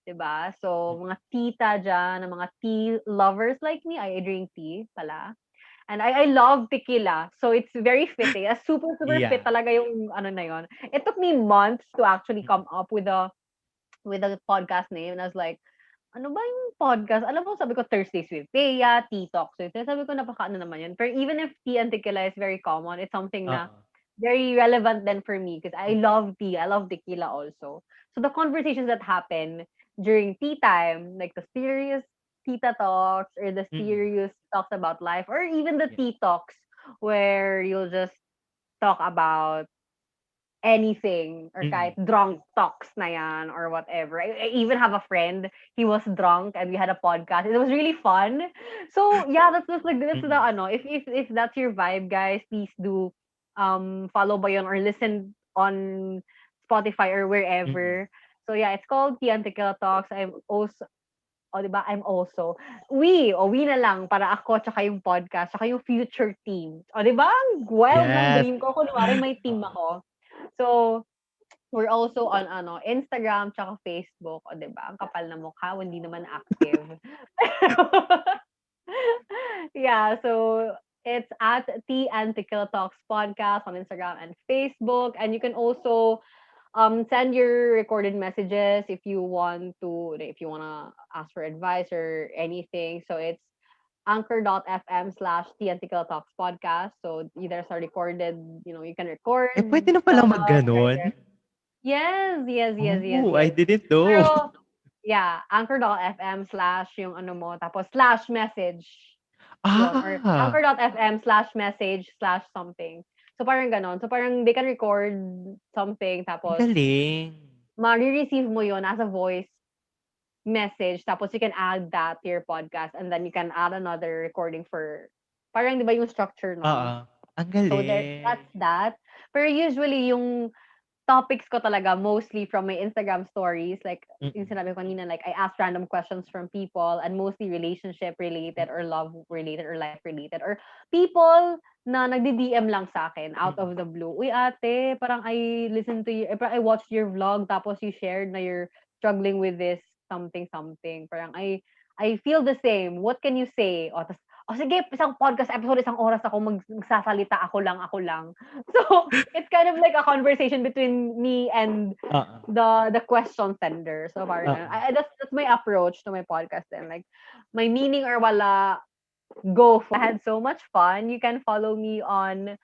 Diba? So, mm. mga tita dyan, mga tea lovers like me, I drink tea pala. And I love tequila. So it's very fitting. Super, super fit Yeah. talaga yung ano na yon. It took me months to actually Mm, come up with a podcast name. And I was like, ano ba yung podcast? Alam mo, sabi ko Thursdays with Thea, Tea Talks with Thea. Sabi ko, napaka-ano naman yun. Pero even if tea and tequila is very common, it's something na oo. very relevant then for me because I Mm, love tea. I love tequila also. So the conversations that happen during tea time, like the serious tita talks or the mm. serious talks about life or even the Yeah. tea talks where you'll just talk about anything or kahit Mm, drunk talks na yan or whatever. I even have a friend, he was drunk and we had a podcast. It was really fun. So yeah, that's the mm, ano. If that's your vibe, guys, please do follow ba yun or listen on Spotify or mm. wherever. So yeah, it's called Tea and Tequila Talks. I'm also diba? I'm also. We na lang para ako tsaka yung podcast, tsaka yung future team. Diba? Ang wild ng Yes. dream ko. Kunwari may team Oo. ako. So, we're also on Instagram tsaka Facebook, 'di ba? Ang kapal na mukha, hindi naman active. Yeah, so it's at Tea and Tequila Talks podcast on Instagram and Facebook, and you can also send your recorded messages if you wanna ask for advice or anything. So it's anchor.fm/Tea and Tequila Talks podcast. So there's a recorded, you can record Eh, puwede na pala stuff right mag-gano'n? there. Yes, yes, yes, yes, Oh, I yes. didn't know. Pero, yeah, anchor.fm slash yung ano mo, tapos slash message. Yun, or Ah, anchor.fm slash message slash something. So, parang ganon. So, parang they can record something, ang tapos, galing. ma-receive mo yun as a voice message, tapos you can add that to your podcast, and then you can add another recording for, parang di ba yung structure Oo, nun? ang So, galing. that's that. Pero usually, yung topics ko talaga mostly from my Instagram stories. Like, yung Mm, sinabi ko kanina, like, I ask random questions from people and mostly relationship mm, related or love related or life related or people na nagdi-DM lang sa akin out mm, of the blue. Uy, ate, parang I listened to you, parang I watched your vlog tapos you shared na you're struggling with this something something. Parang I feel the same. What can you say? O, tas, sige, isang podcast episode, isang oras ako magsasalita, ako lang. So, it's kind of like a conversation between me and oo, the question sender. So parang oo. that's my approach to my podcast and like my meaning or wala, go for. I had so much fun. You can follow me on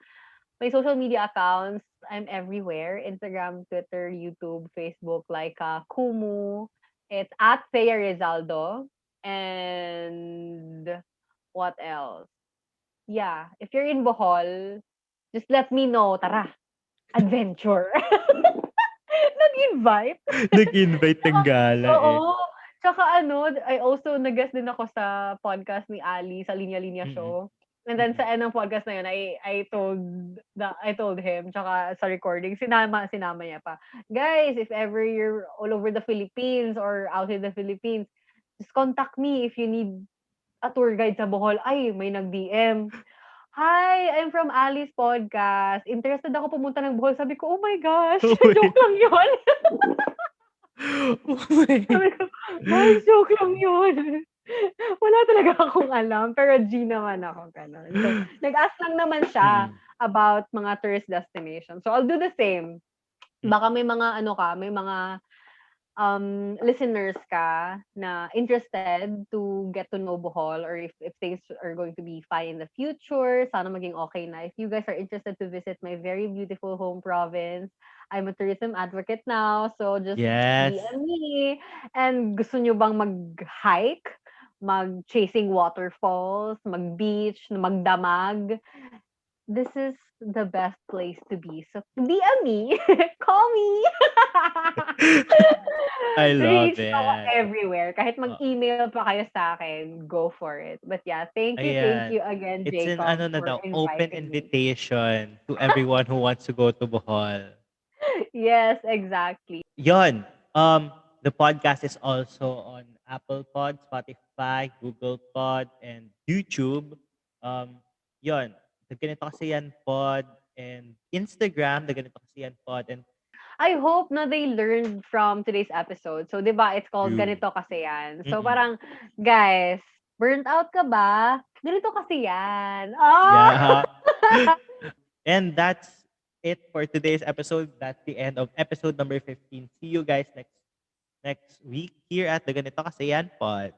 my social media accounts. I'm everywhere. Instagram, Twitter, YouTube, Facebook, like Kumu. It's at Thea Rizaldo. And what else? Yeah, if you're in Bohol, just let me know. Tara, adventure. Nag-invite. Nag-invite ng gala, eh. Oo. Tsaka I also nag-guest din ako sa podcast ni Ali sa Linya Linya Mm, Show. And then mm, sa end ng podcast na yun, I told him, tsaka sa recording, sinama niya pa. Guys, if ever you're all over the Philippines or outside the Philippines, just contact me if you need a tour guide sa Bohol. Ay, may nag-DM. "Hi, I'm from Ali's podcast. Interested ako pumunta ng Bohol." Sabi ko, "Oh my gosh, Oh joke my lang 'yun." oh my Sabi ko, "Guys, joke lang 'yun." Wala talaga akong alam, pero G naman ako, gano'n. So, nag-ask lang naman siya Mm. about mga tourist destination. So, I'll do the same. Mm. Baka may mga ano ka, may mga listeners ka na interested to get to know Bohol, or if things are going to be fine in the future, sana maging okay na. If you guys are interested to visit my very beautiful home province, I'm a tourism advocate now, so just Yes. DM me. And gusto nyo bang mag-hike, mag-chasing waterfalls, mag-beach, magdamag? This is the best place to be. So DM me, call me. I love Reach ako it. everywhere. Kahit Oh, mag-email pa kayo sa akin, go for it. But yeah, thank ayan. you again, It's an Jacob, ano na for daw, open inviting me. invitation to everyone who wants to go to Bohol. Yes, exactly. Yon. The podcast is also on Apple Pod, Spotify, Google Pod, and YouTube. Yon. The Ganito Kasi Yan Pod, and Instagram, The Ganito Kasi Yan Pod, and I hope na they learned from today's episode. So, 'di ba, it's called you. Ganito Kasi Yan. So, Mm-mm. parang, guys, burnt out ka ba? Ganito kasi yan. Oh! Yeah. And that's it for today's episode. That's the end of episode number 15. See you guys next week here at the Ganito Kasi Yan Pod.